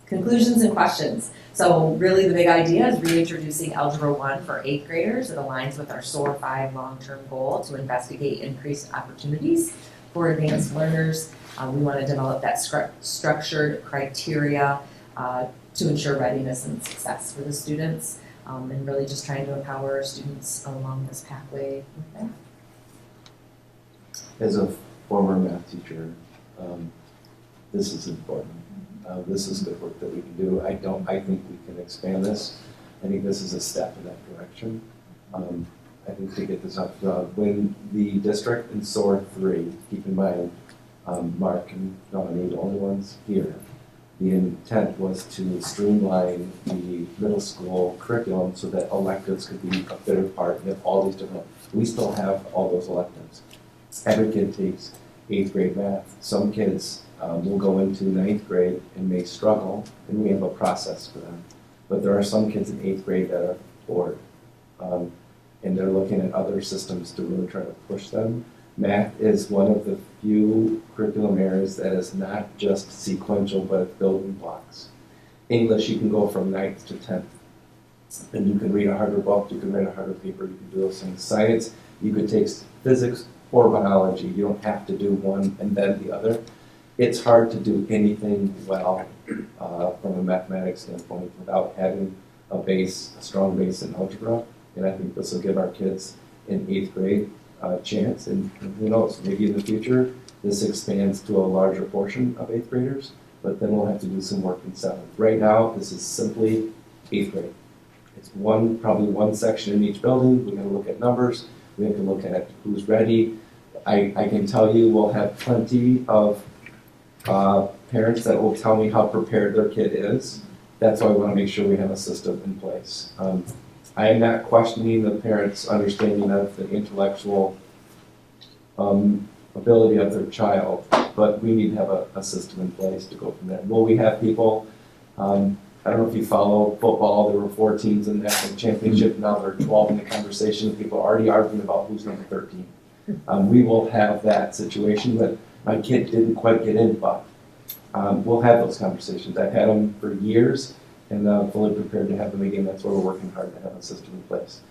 Conclusions and questions. So really the big idea is reintroducing Algebra 1 for 8th graders. It aligns with our SOAR 5 long-term goal to investigate increased opportunities for advanced learners. We want to develop that structured criteria to ensure readiness and success for the students, and really just trying to empower our students along this pathway with math. As a former math teacher, this is important. This is good work that we can do. I think we can expand this. I think this is a step in that direction. I think to get this up, when the district in SOAR 3, keep in mind, Mark and Donnie, the only ones here, the intent was to streamline the middle school curriculum so that electives could be a bigger part and have all these different, we still have all those electives. Every kid takes 8th grade math. Some kids will go into 9th grade and may struggle, and we have a process for them. But there are some kids in 8th grade that are bored, and they're looking at other systems to really try to push them. Math is one of the few curriculum areas that is not just sequential, but it's building blocks. English, you can go from 9th to 10th, and you can read a harder book, you can read a harder paper, you can do those things. Science, you could take physics or biology. You don't have to do one and then the other. It's hard to do anything well from a mathematics standpoint without having a strong base in algebra. And I think this will give our kids in 8th grade a chance. And who knows, maybe in the future, this expands to a larger portion of 8th graders, but then we'll have to do some work in 7th. Right now, this is simply 8th grade. It's probably one section in each building. We're gonna look at numbers. We have to look at who's ready. I can tell you we'll have plenty of parents that will tell me how prepared their kid is. That's why we want to make sure we have a system in place. I am not questioning the parents' understanding of the intellectual ability of their child, but we need to have a system in place to go from there. Will we have people, I don't know if you follow football, there were 4 teams in the national championship, now there are 12 in the conversation, people are already arguing about who's number 13. We will have that situation, but my kid didn't quite get in, but we'll have those conversations. I've had them for years, and I'm fully prepared to have them again. That's why we're working hard to have a system in place.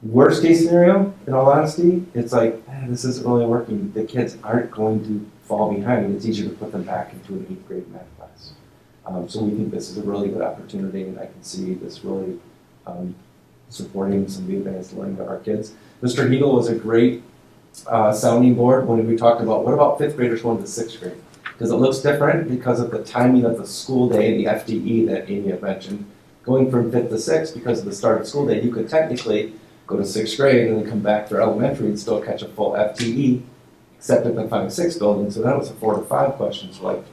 Worst case scenario, in all honesty, it's like, this isn't really working. The kids aren't going to fall behind. It's easier to put them back into an 8th grade math class. So we think this is a really good opportunity, and I can see this really supporting some of the advanced learning of our kids. Mr. Hegel was a great sounding board when we talked about what about 5th graders going to 6th grade? Because it looks different because of the timing of the school day, the FTE that Amy had mentioned. Going from 5th to 6th because of the start of school day, you could technically go to 6th grade and then come back for elementary and still catch a full FTE, except in the 5-6 building. So that was a 4 to 5 question. So like,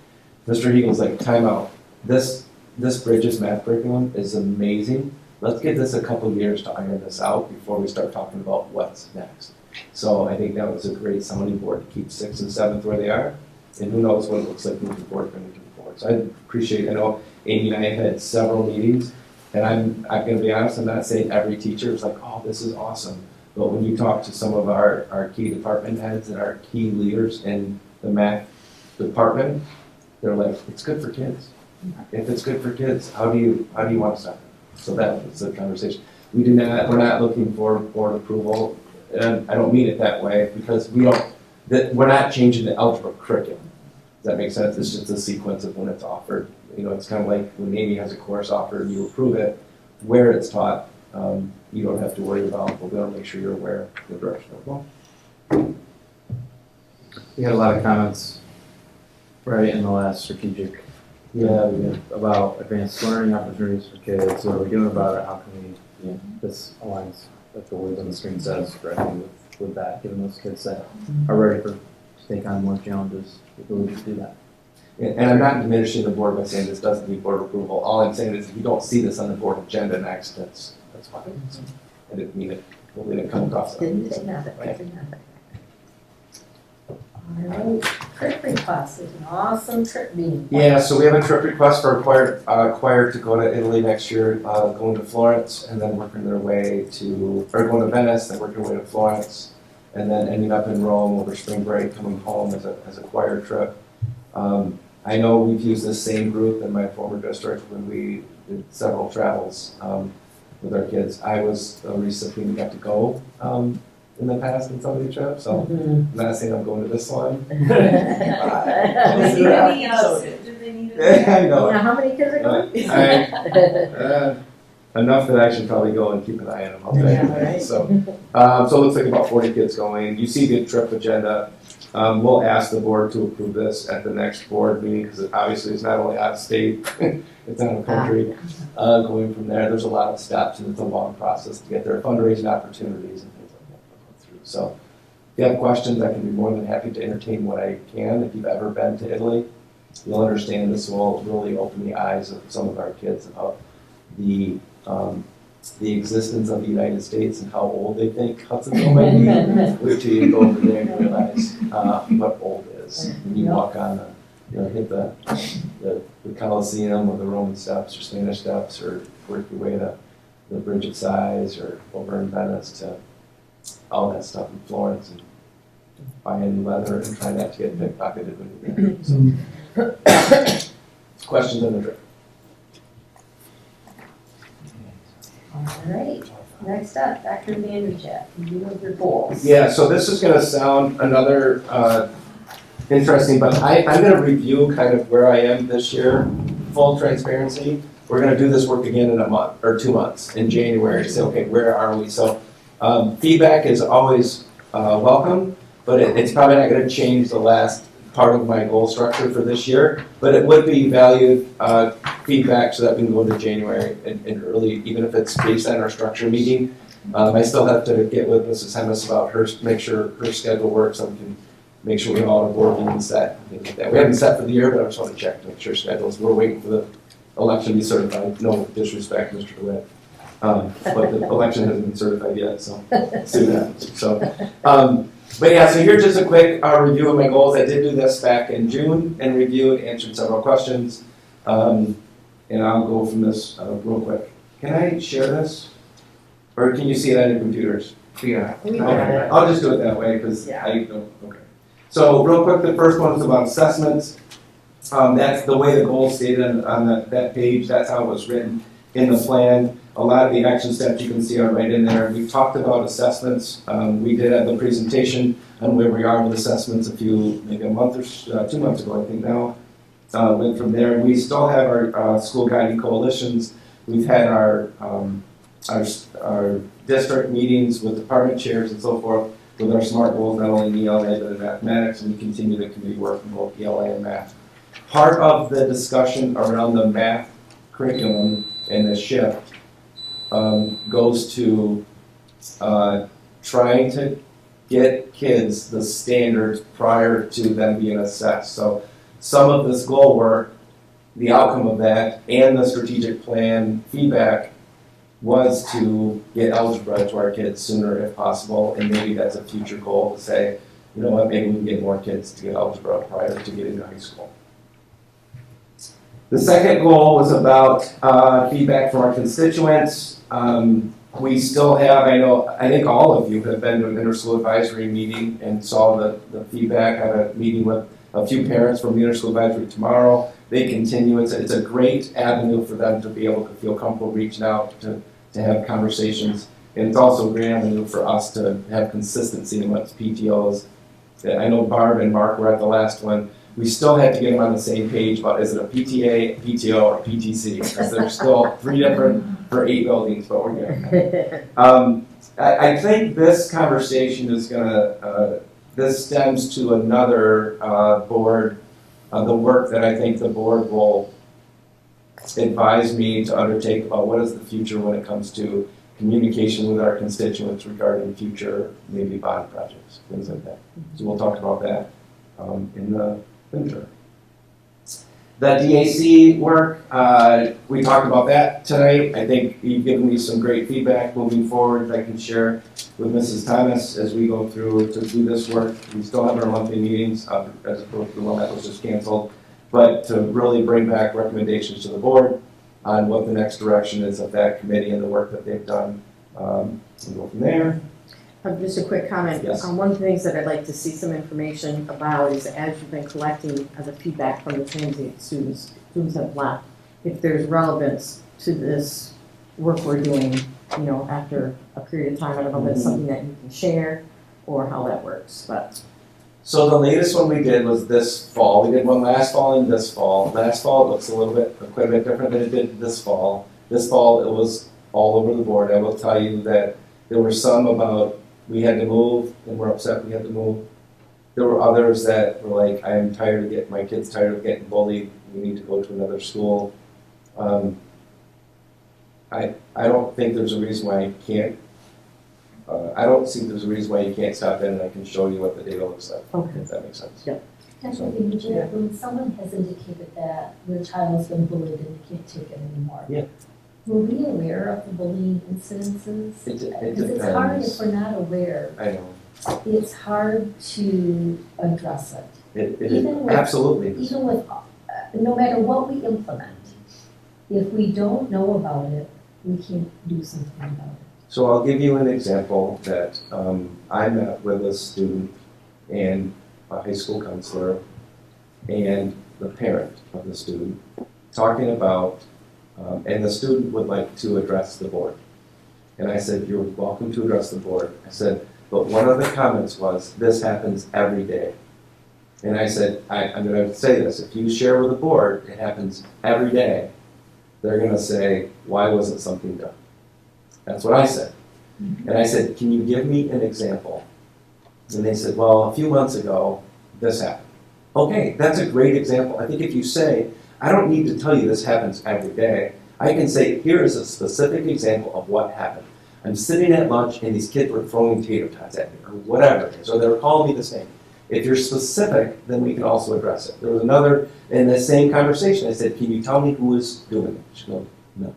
Mr. Hegel's like, time out. This Bridges math curriculum is amazing. Let's give this a couple years to iron this out before we start talking about what's next. So I think that was a great sounding board to keep 6th and 7th where they are. And who knows what it looks like moving forward when we move forward. So I appreciate, I know Amy and I have had several meetings. And I'm gonna be honest, I'm not saying every teacher is like, oh, this is awesome. But when you talk to some of our key department heads and our key leaders in the math department, they're like, it's good for kids. If it's good for kids, how do you want to stop it? So that was the conversation. We're not looking for board approval, and I don't mean it that way, because we're not changing the algebra curriculum. Does that make sense? It's just a sequence of when it's offered. You know, it's kind of like when Amy has a course offered, you approve it, where it's taught, you don't have to worry about, we're gonna make sure you're aware of the direction of well. We had a lot of comments, right, in the last strategic, about advanced learning opportunities for kids, what are we doing about it, how can we, this aligns, like the words on the screen says, directly with that, giving those kids that are ready to take on more challenges, the ability to do that. And I'm not diminishing the board by saying this doesn't need board approval. All I'm saying is if you don't see this on the board agenda next, that's fine. I didn't mean it. Hopefully it didn't come across. All right, trip request is an awesome trip meeting. Yeah, so we have a trip request for choir to go to Italy next year, going to Florence, and then working their way to, or going to Venice, then working their way to Florence, and then ending up in Rome over spring break, coming home as a choir trip. I know we've used this same group in my former district when we did several travels with our kids. I was a recipient who got to go in the past in some of these trips, so I'm not saying I'm going to this one. Do they need any, do they need any? I know. Now, how many kids are going? Enough that I should probably go and keep an eye on them. I'll tell you. Yeah, right. So it looks like about 40 kids going. You see the trip agenda. We'll ask the board to approve this at the next board meeting because it obviously is not only out of state, it's out of country. Going from there, there's a lot of steps and it's a long process to get there, fundraising opportunities and things like that. So if you have questions, I can be more than happy to entertain what I can. If you've ever been to Italy, you'll understand this will really open the eyes of some of our kids about the existence of the United States and how old they think Hudsonville might be. Wait till you go over there and realize what old is. When you walk on, hit the Colosseum or the Roman steps or Spanish steps, or work your way to the Bridge of Sighs, or over in Venice to all that stuff in Florence, and buying leather and trying not to get pickpocketed when you're there. So, questions on the trip? All right, next up, Dr. Vanderchat, review of your goals. Yeah, so this is going to sound another interesting, but I'm going to review kind of where I am this year. Full transparency, we're going to do this work again in a month or 2 months in January to say, okay, where are we? So feedback is always welcome, but it's probably not going to change the last part of my goal structure for this year, but it would be valued feedback so that we can go into January and early, even if it's based on our structure meeting. I still have to get with Mrs. Hennis about make sure her schedule works, so we can make sure we have all the board meetings set. Things like that. We haven't set for the year, but I just want to check to make sure schedules. We're waiting for the election to be certified. No disrespect, Mr. DeWitt. But the election hasn't been certified yet, so soon happens. So, but yeah, so here's just a quick review of my goals. I did do this back in June and reviewed, answered several questions. And I'll go from this real quick. Can I share this? Or can you see it on your computers? Yeah. Okay. I'll just do it that way because I don't. Okay. So real quick, the first one is about assessments. That's the way the goals stated on that page. That's how it was written in the plan. A lot of the action steps you can see are right in there. We've talked about assessments. We did have the presentation on where we are with assessments maybe a month or 2 months ago, I think now. Went from there. We still have our school guiding coalitions. We've had our district meetings with department chairs and so forth with our SMART goals, not only in ELA but in mathematics, and we continue the committee work in both ELA and math. Part of the discussion around the math curriculum and the shift goes to trying to get kids the standards prior to them being assessed. So some of this goal work, the outcome of that, and the strategic plan feedback was to get algebra to our kids sooner if possible, and maybe that's a future goal to say, you know what, maybe we can get more kids to get algebra prior to getting to high school. The second goal was about feedback from our constituents. We still have, I think all of you have been to an interschool advisory meeting and saw the feedback. I had a meeting with a few parents from the interschool advisory tomorrow. They continue. It's a great avenue for them to be able to feel comfortable reaching out to have conversations. And it's also a great avenue for us to have consistency amongst PTOs. I know Barb and Mark were at the last one. We still have to get them on the same page about is it a PTA, PTO, or PTC? Because there's still 3 different for 8 buildings, but we're good. I think this conversation is this stems to another board, the work that I think the board will advise me to undertake about what is the future when it comes to communication with our constituents regarding future, maybe bond projects, things like that. So we'll talk about that in the winter. The DAC work, we talked about that tonight. I think you've given me some great feedback moving forward that I can share with Mrs. Thomas as we go through to do this work. We still have our monthly meetings as opposed to the one that was just canceled, but to really bring back recommendations to the board on what the next direction is of that committee and the work that they've done. We'll go from there. Just a quick comment. Yes. One of the things that I'd like to see some information about is as you've been collecting the feedback from the transient students have left, if there's relevance to this work we're doing, after a period of time. I don't know if it's something that you can share or how that works, but. So the latest one we did was this fall. We did one last fall and this fall. Last fall it looks quite a bit different than it did this fall. This fall it was all over the board. I will tell you that there were some about we had to move and we're upset we had to move. There were others that were like, my kid's tired of getting bullied. We need to go to another school. I don't think there's a reason why you can't. I don't see there's a reason why you can't stop in and I can show you what the data looks like. Okay. If that makes sense. Yeah. Actually, when someone has indicated that their child has been bullied and they can't take it anymore. Yeah. Were we aware of the bullying incidences? It Because it's hard if depends. we're not aware. I know. It's hard to address it. It Even with- absolutely. Even with, no matter what we implement, if we don't know about it, we can't do something about it. So I'll give you an example that I met with a student and a high school counselor and the parent of the student talking about, and the student would like to address the board. And I said, you're welcome to address the board. I said, but one of the comments was, this happens every day. And I said, I'm going to say this, if you share with the board, it happens every day, they're going to say, why wasn't something done? That's what I said. And I said, can you give me an example? And they said, well, a few months ago, this happened. Okay, that's a great example. I think if you say, I don't need to tell you this happens every day. I can say, here is a specific example of what happened. I'm sitting at lunch and these kids were throwing tater tots at me, or whatever it is, or they were calling me the same. If you're specific, then we can also address it. There was another, in the same conversation, I said, can you tell me who is doing it? She goes, no.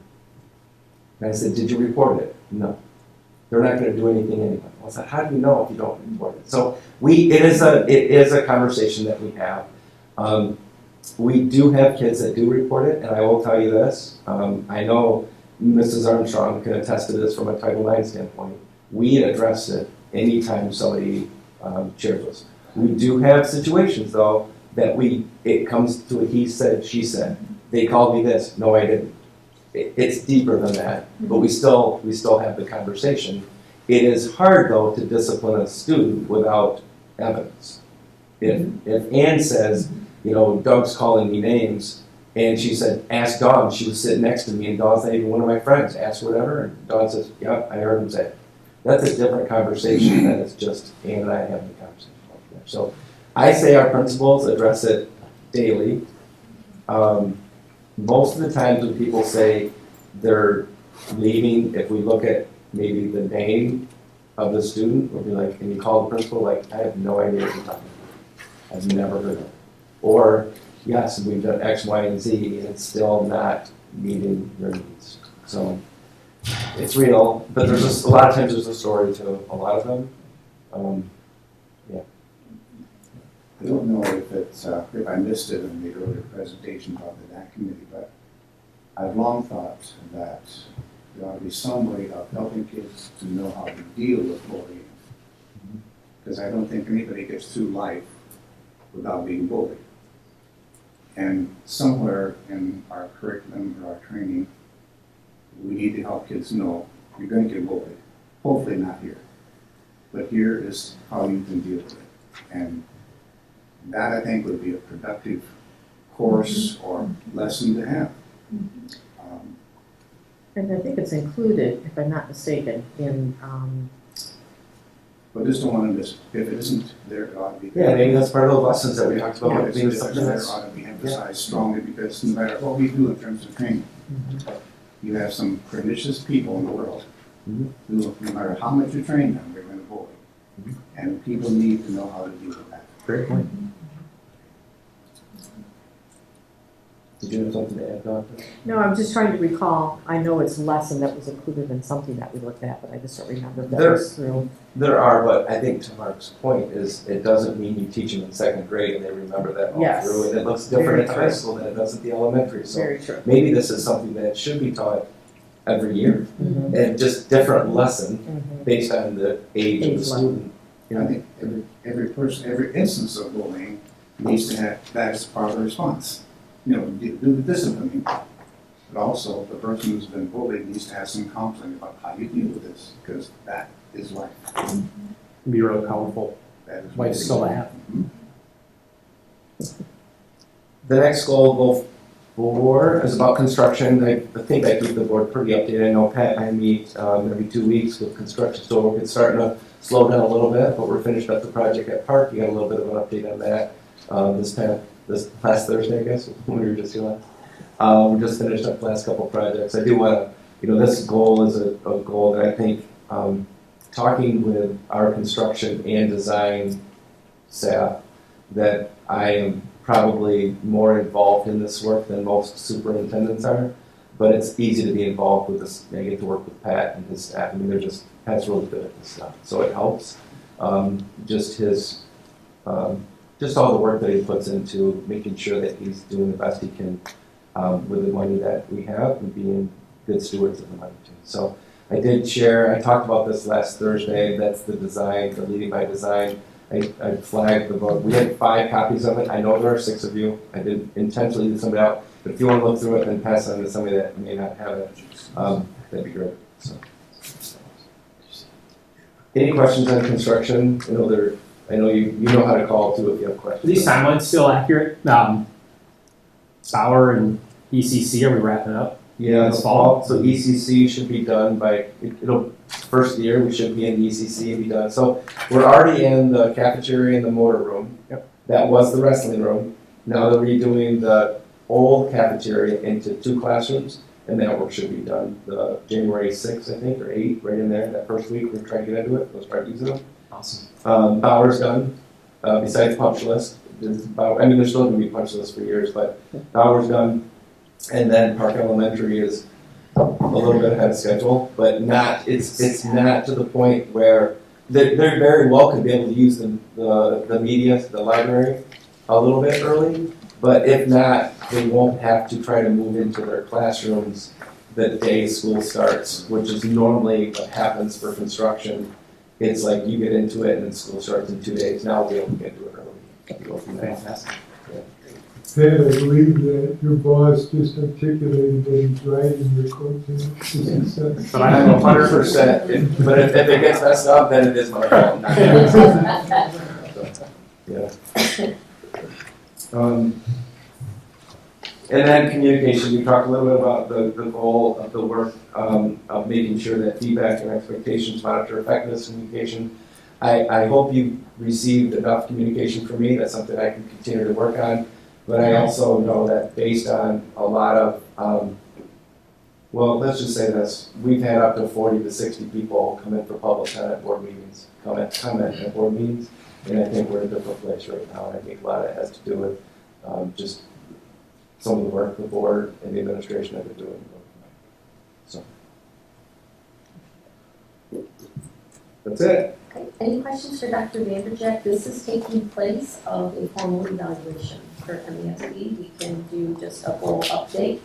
And I said, did you report it? No. They're not going to do anything anyway. I said, how do you know if you don't report it? So it is a conversation that we have. We do have kids that do report it, and I will tell you this. I know Mrs. Armstrong can attest to this from a Title IX standpoint. We address it anytime somebody shares us. We do have situations, though, that it comes to a he said, she said. They called me this. No, I didn't. It's deeper than that, but we still have the conversation. It is hard, though, to discipline a student without evidence. If Ann says, Doug's calling me names, and she said, ask Dawn, she was sitting next to me, and Dawn's not even one of my friends, ask whatever, and Dawn says, yep, I heard him say it. That's a different conversation than it's just Ann and I having a conversation. So I say our principals address it daily. Most of the times when people say they're leaving, if we look at maybe the name of the student, we'll be like, and you call the principal, like, I have no idea what you're talking about. I've never heard of it. Or, yes, we've done X, Y, and Z, and it's still not meeting your needs. So it's real, but there's a lot of times there's a story to a lot of them. Yeah. I don't know if it's, if I missed it in the earlier presentation about the DAC committee, but I've long thought that there ought to be some way of helping kids to know how to deal with bullying. Because I don't think anybody gets through life without being bullied. And somewhere in our curriculum or our training, we need to help kids know you're going to get bullied. Hopefully not here. But here is how you can deal with it. And that, I think, would be a productive course or lesson to have. And I think it's included, if I'm not mistaken, in, But just don't want to miss, if it isn't there, it ought to be. Yeah, maybe that's part of the lessons that we talked about. Yeah, Maybe it's something there that's- ought to be emphasized strongly, because no matter what we do in terms of training, you have some pernicious people in the world Mhm. who, no matter how much you train them, they're going to bully. And people need to know how to deal with that. Great point. Did you have something to add, Dr.? no, I'm just trying to recall, I know it's a lesson that was included in something that we looked at, but I just don't remember if that was through. There are, but I think to Mark's point is it doesn't mean you teach them in second grade and they remember that all Yes. through. And it looks different at Very high true. school than it does at the elementary. So Very true. maybe this is something that should be taught every year. Mhm. And just different lesson Mhm. based on the age of the Age level. student. I think every person, every instance of bullying needs to have that as part of the response. You know, do the disciplining, but also the person who's been bullied needs to have some counseling about how you deal with this, because that is life. It'd be really powerful. That is Way still to have. The next goal 4 is about construction. I think I keep the board pretty updated. I know Pat and I meet every 2 weeks with construction, so it's starting to slow down a little bit, but we're finished up the project at Park. You got a little bit of an update on that this last Thursday, I guess, when we were just here last. We just finished up the last couple projects. I do want to, this goal is a goal that I think, talking with our construction and design staff, that I am probably more involved in this work than most superintendents are, but it's easy to be involved with this. I get to work with Pat and his staff. I mean, Pat's really good at this stuff, so it helps. Just all the work that he puts into making sure that he's doing the best he can with the money that we have and being good stewards of the money too. So I talked about this last Thursday. That's the design, the Leading by Design. I flagged the book. We had 5 copies of it. I know there are 6 of you. I didn't intentionally leave somebody out. But if you want to look through it and pass it on to somebody that may not have it, that'd be great. So. Any questions on construction? I know you know how to call too if you have Are questions. these timelines still accurate? Bauer and ECC, are we wrapping up? Yeah, This this fall. fall. So ECC should be done by, first year, we should be in ECC and be done. So we're already in the cafeteria and the motor room. Yep. That was the wrestling room. Now they're redoing the old cafeteria into 2 classrooms, and that work should be done the January 6th, I think, or 8th, right in there. That first week, we're trying to get into it. We'll start using them. Awesome. Bauer's done, besides punch list. There's still going to be punch list for years, but Bauer's done. And then Park Elementary is a little bit ahead of schedule, but it's not to the point where they're very well could be able to use the media, the library, a little bit early, but if not, they won't have to try to move into their classrooms the day school starts, which is normally what happens for construction. It's like you get into it and then school starts in 2 days. Now we'll be able to get into it early. Go from there. Fantastic. Pat, I believe that your boss just articulated that he's writing your quote. But I'm 100%. But if it gets messed up, then it is my fault. Not yours. Yeah. And then communication. You talked a little bit about the goal of the work of making sure that feedback and expectations monitor effectiveness communication. I hope you received enough communication from me. That's something I can continue to work on. But I also know that based on a lot of, let's just say this, we've had up to 40 to 60 people come in for public comment board meetings, comment at board meetings, and I think we're in a different place right now, and I think a lot of it has to do with just some of the work the board and the administration have been doing. So, that's it. Okay, Any questions for Dr. Vanderjack? This is taking place of a formal evaluation for MESB. We can do just a full update.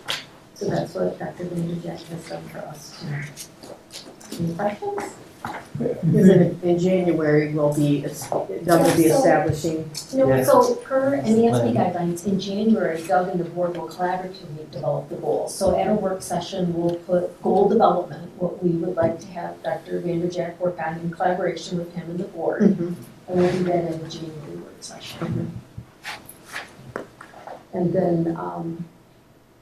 So that's what Dr. Vanderjack has done for us tonight. Any questions? Is it in January, Doug will be establishing? No, so per MESB guidelines, in January, Doug and the board will collaboratively develop the goals. So at a work session, we'll put goal development, what we would like to have Dr. Vanderjack work on in collaboration with him and the board. And we'll do that at a January work session. And then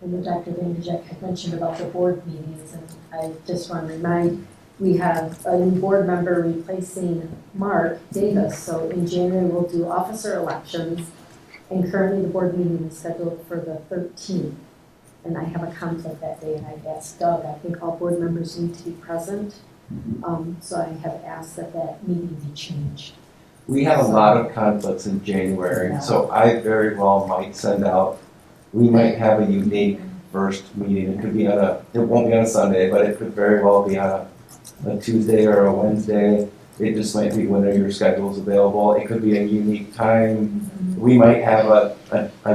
Dr. Vanderjack had mentioned about the board meetings, and I just want to remind, we have a new board member replacing Mark Davis. So in January, we'll do officer elections, and currently the board meeting is scheduled for the 13th. And I have a conflict that day, and I've asked Doug, I think all board members need to be present. So I have asked that meeting be changed. We have a lot of conflicts in January, so I very well might send out, we might have a unique first meeting. It could be it won't be on a Sunday, but it could very well be on a Tuesday or a Wednesday. It just might be whenever your schedule is available. It could be a unique time. We might have a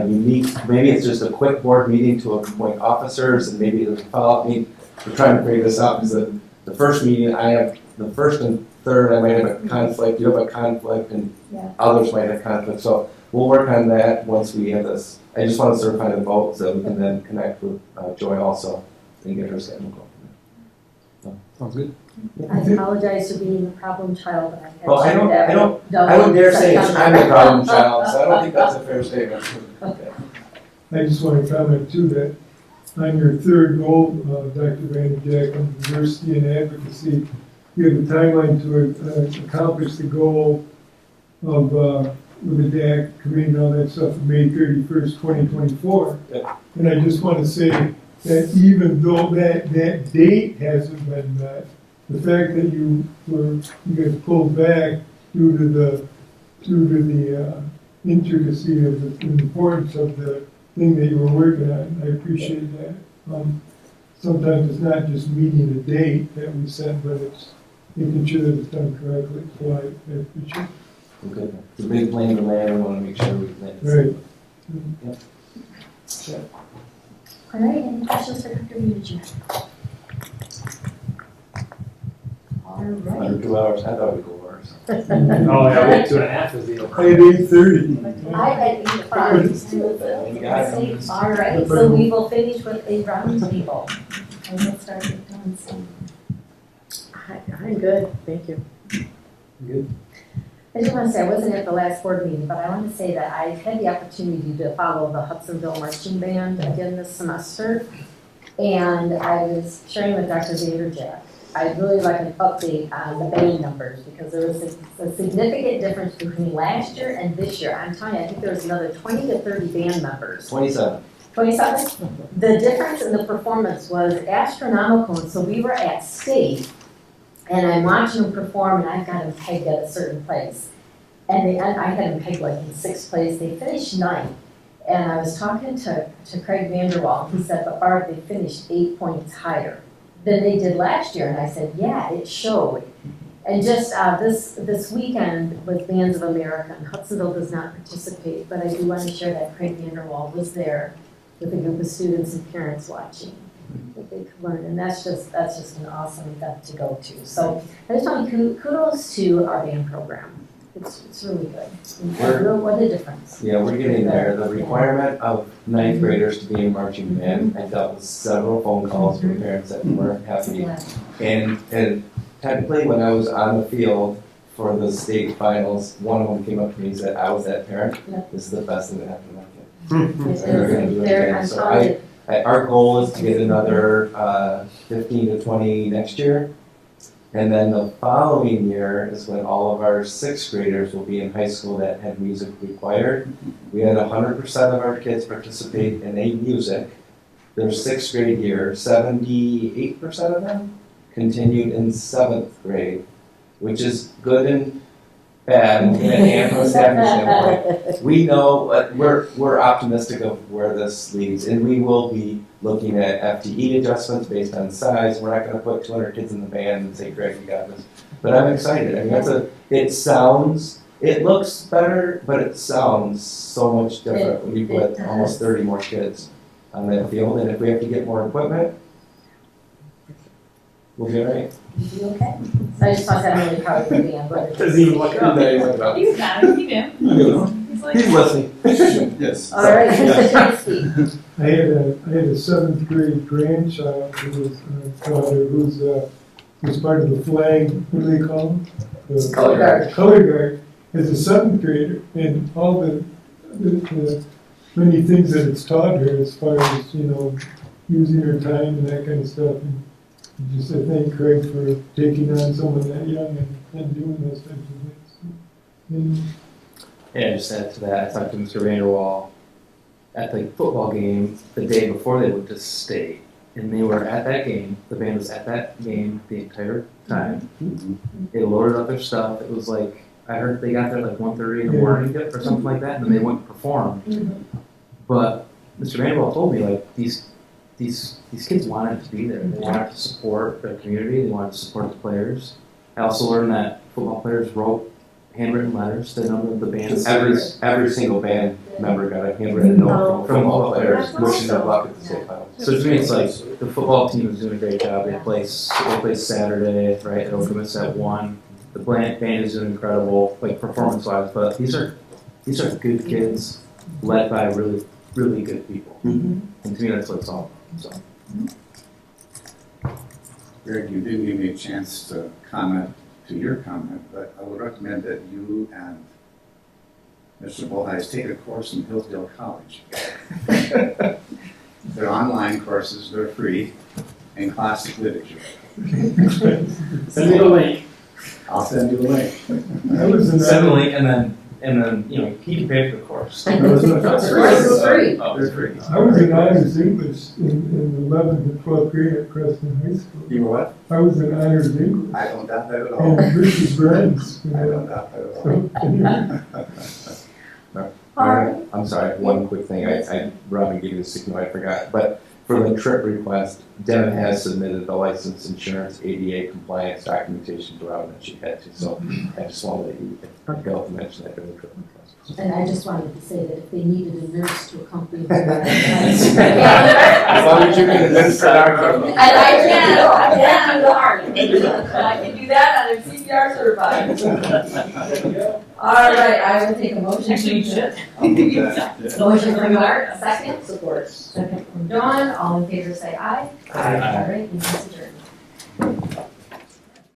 unique, maybe it's just a quick board meeting to appoint officers, and maybe there's a follow-up meeting. We're trying to figure this out because the first meeting, I have the first and third, I might have a conflict, you have a conflict, and others might have conflict. So we'll work on that once we have this. I just want to certify the vote so we can then connect with Joy also and get her schedule going. So, sounds good. I apologize for being the problem child, but I had Well, I don't dare say I'm the problem child, so I don't think that's a fair statement. Okay. I just want to comment too that on your third goal, Dr. Vanderjack, on diversity and advocacy, you have a timeline to accomplish the goal of with the DAC committee and all that stuff on May 31st, 2024. Yeah. And I just want to say that even though that date hasn't been met, the fact that you guys pulled back due to the intricacy of the importance of the thing that you were working on, I appreciate that. Sometimes it's not just meeting a date that we set, but it's making sure that it's done correctly. So I appreciate it. Okay. It's a big plane to land. We want to make sure we land it. Right. Yep. Sure. All right, any questions for Dr. Vanderjack? All right. Under 2 hours. I thought we'd go over. So. Oh, yeah, 2.5 is the. At 8:30. I had 8:05. All right, so we will finish with a roundtable. And we'll start with Johnson. I'm good, thank you. Good. I just want to say, I wasn't at the last board meeting, but I want to say that I had the opportunity to follow the Hudsonville Marching Band again this semester. And I was sharing with Dr. Vanderjack, I'd really like an update on the band numbers because there was a significant difference between last year and this year. I'm telling you, I think there was another 20 to 30 band members. 27. 27? The difference in the performance was astronomical, and so we were at state, and I'm watching them perform, and I've got them pegged at a certain place. And I had them pegged like in 6th place. They finished 9th. And I was talking to Craig Vanderwall, and he said, but Barb, they finished 8 points higher than they did last year. And I said, yeah, it showed. And just this weekend with Bands of America, and Hudsonville does not participate, but I do want to share that Craig Vanderwall was there with a group of students and parents watching that they could learn. And that's just an awesome event to go to. So I just want to kudos to our band program. It's really good. What a difference. Yeah, we're getting there. The requirement of 9th graders to be in marching band, I dealt with several phone calls from parents that weren't happy. And technically, when I was on the field for the state finals, one of them came up to me and said, I was that parent. This is the best thing that happened to my kid. And we're going to do it again. So our goal is to get another 15 to 20 next year. And then the following year is when all of our 6th graders will be in high school that had music required. We had 100% of our kids participate in a music. Their 6th grade year, 78% of them continued in 7th grade, which is good and bad. And from a staffing standpoint, we know we're optimistic of where this leads, and we will be looking at FTE adjustments based on size. We're not going to put 200 kids in the band and say, Greg, you got this. But I'm excited. I mean, it looks better, but it sounds so much different when you put almost 30 more kids on that field. And if we have to get more equipment, we'll be all right. You do okay? So I just thought that really proud of the band, but Doesn't even look up. He's not, he knew. He's like, He's listening. Yes. All right, Mr. Jansky. I had a 7th grade grandchild who was daughter who's part of the flag, what do they call them? The Color guard. Color guard as a 7th grader, and all the many things that it's taught her as far as, using her time and that kind of stuff. And just I thank Craig for taking on someone that young and doing those types of things. And Yeah, just add to that, I talked to Mr. Vanderwall at the football game the day before they went to state, and they were at that game. The band was at that game the entire time. They loaded up their stuff. It was like, I heard they got there like 1:30 in the morning or something like that, and then they went and performed. But Mr. Vanderwall told me, like, these kids wanted to be there. They wanted to support their community. They wanted to support the players. I also learned that football players wrote handwritten letters to a number of the bands. Every single band member got a handwritten note from all players wishing them luck at the state finals. So to me, it's like the football team is doing a great job. They play Saturday, right? They'll come at 1. The band is doing incredible, like performance-wise. But these are good kids led by really, really good people. And to me, that's what it's all about. So. Greg, you didn't give me a chance to comment to your comment, but I would recommend that you and Mr. Bullheyes take a course in Hillsdale College. They're online courses, they're free, in classic literature. Send me the link. I'll send you the link. I was in Send the that, link, and then he can pay for the course. It's free. Oh, it's free. I was in honors English in 11th and 12th grade at Preston High School. You were what? I was in honors English. I don't doubt that at all. And British Friends. I don't doubt that at all. All right. I'm sorry, one quick thing. Robin gave you the signal, I forgot. But for the trip request, Devin has submitted the license, insurance, ADA compliance documentation to Robin that she had to. So I just wanted you to mention that during the trip request. And I just wanted to say that if they needed a nurse to accompany them. As long as you can administer our And I can do the heart. I can do that, and I'm CPR certified. All right, I will take a motion to adjourn. Motion from Art, a second. Support. Second from Dawn, all in favor say aye. Aye. All right, this is adjourned.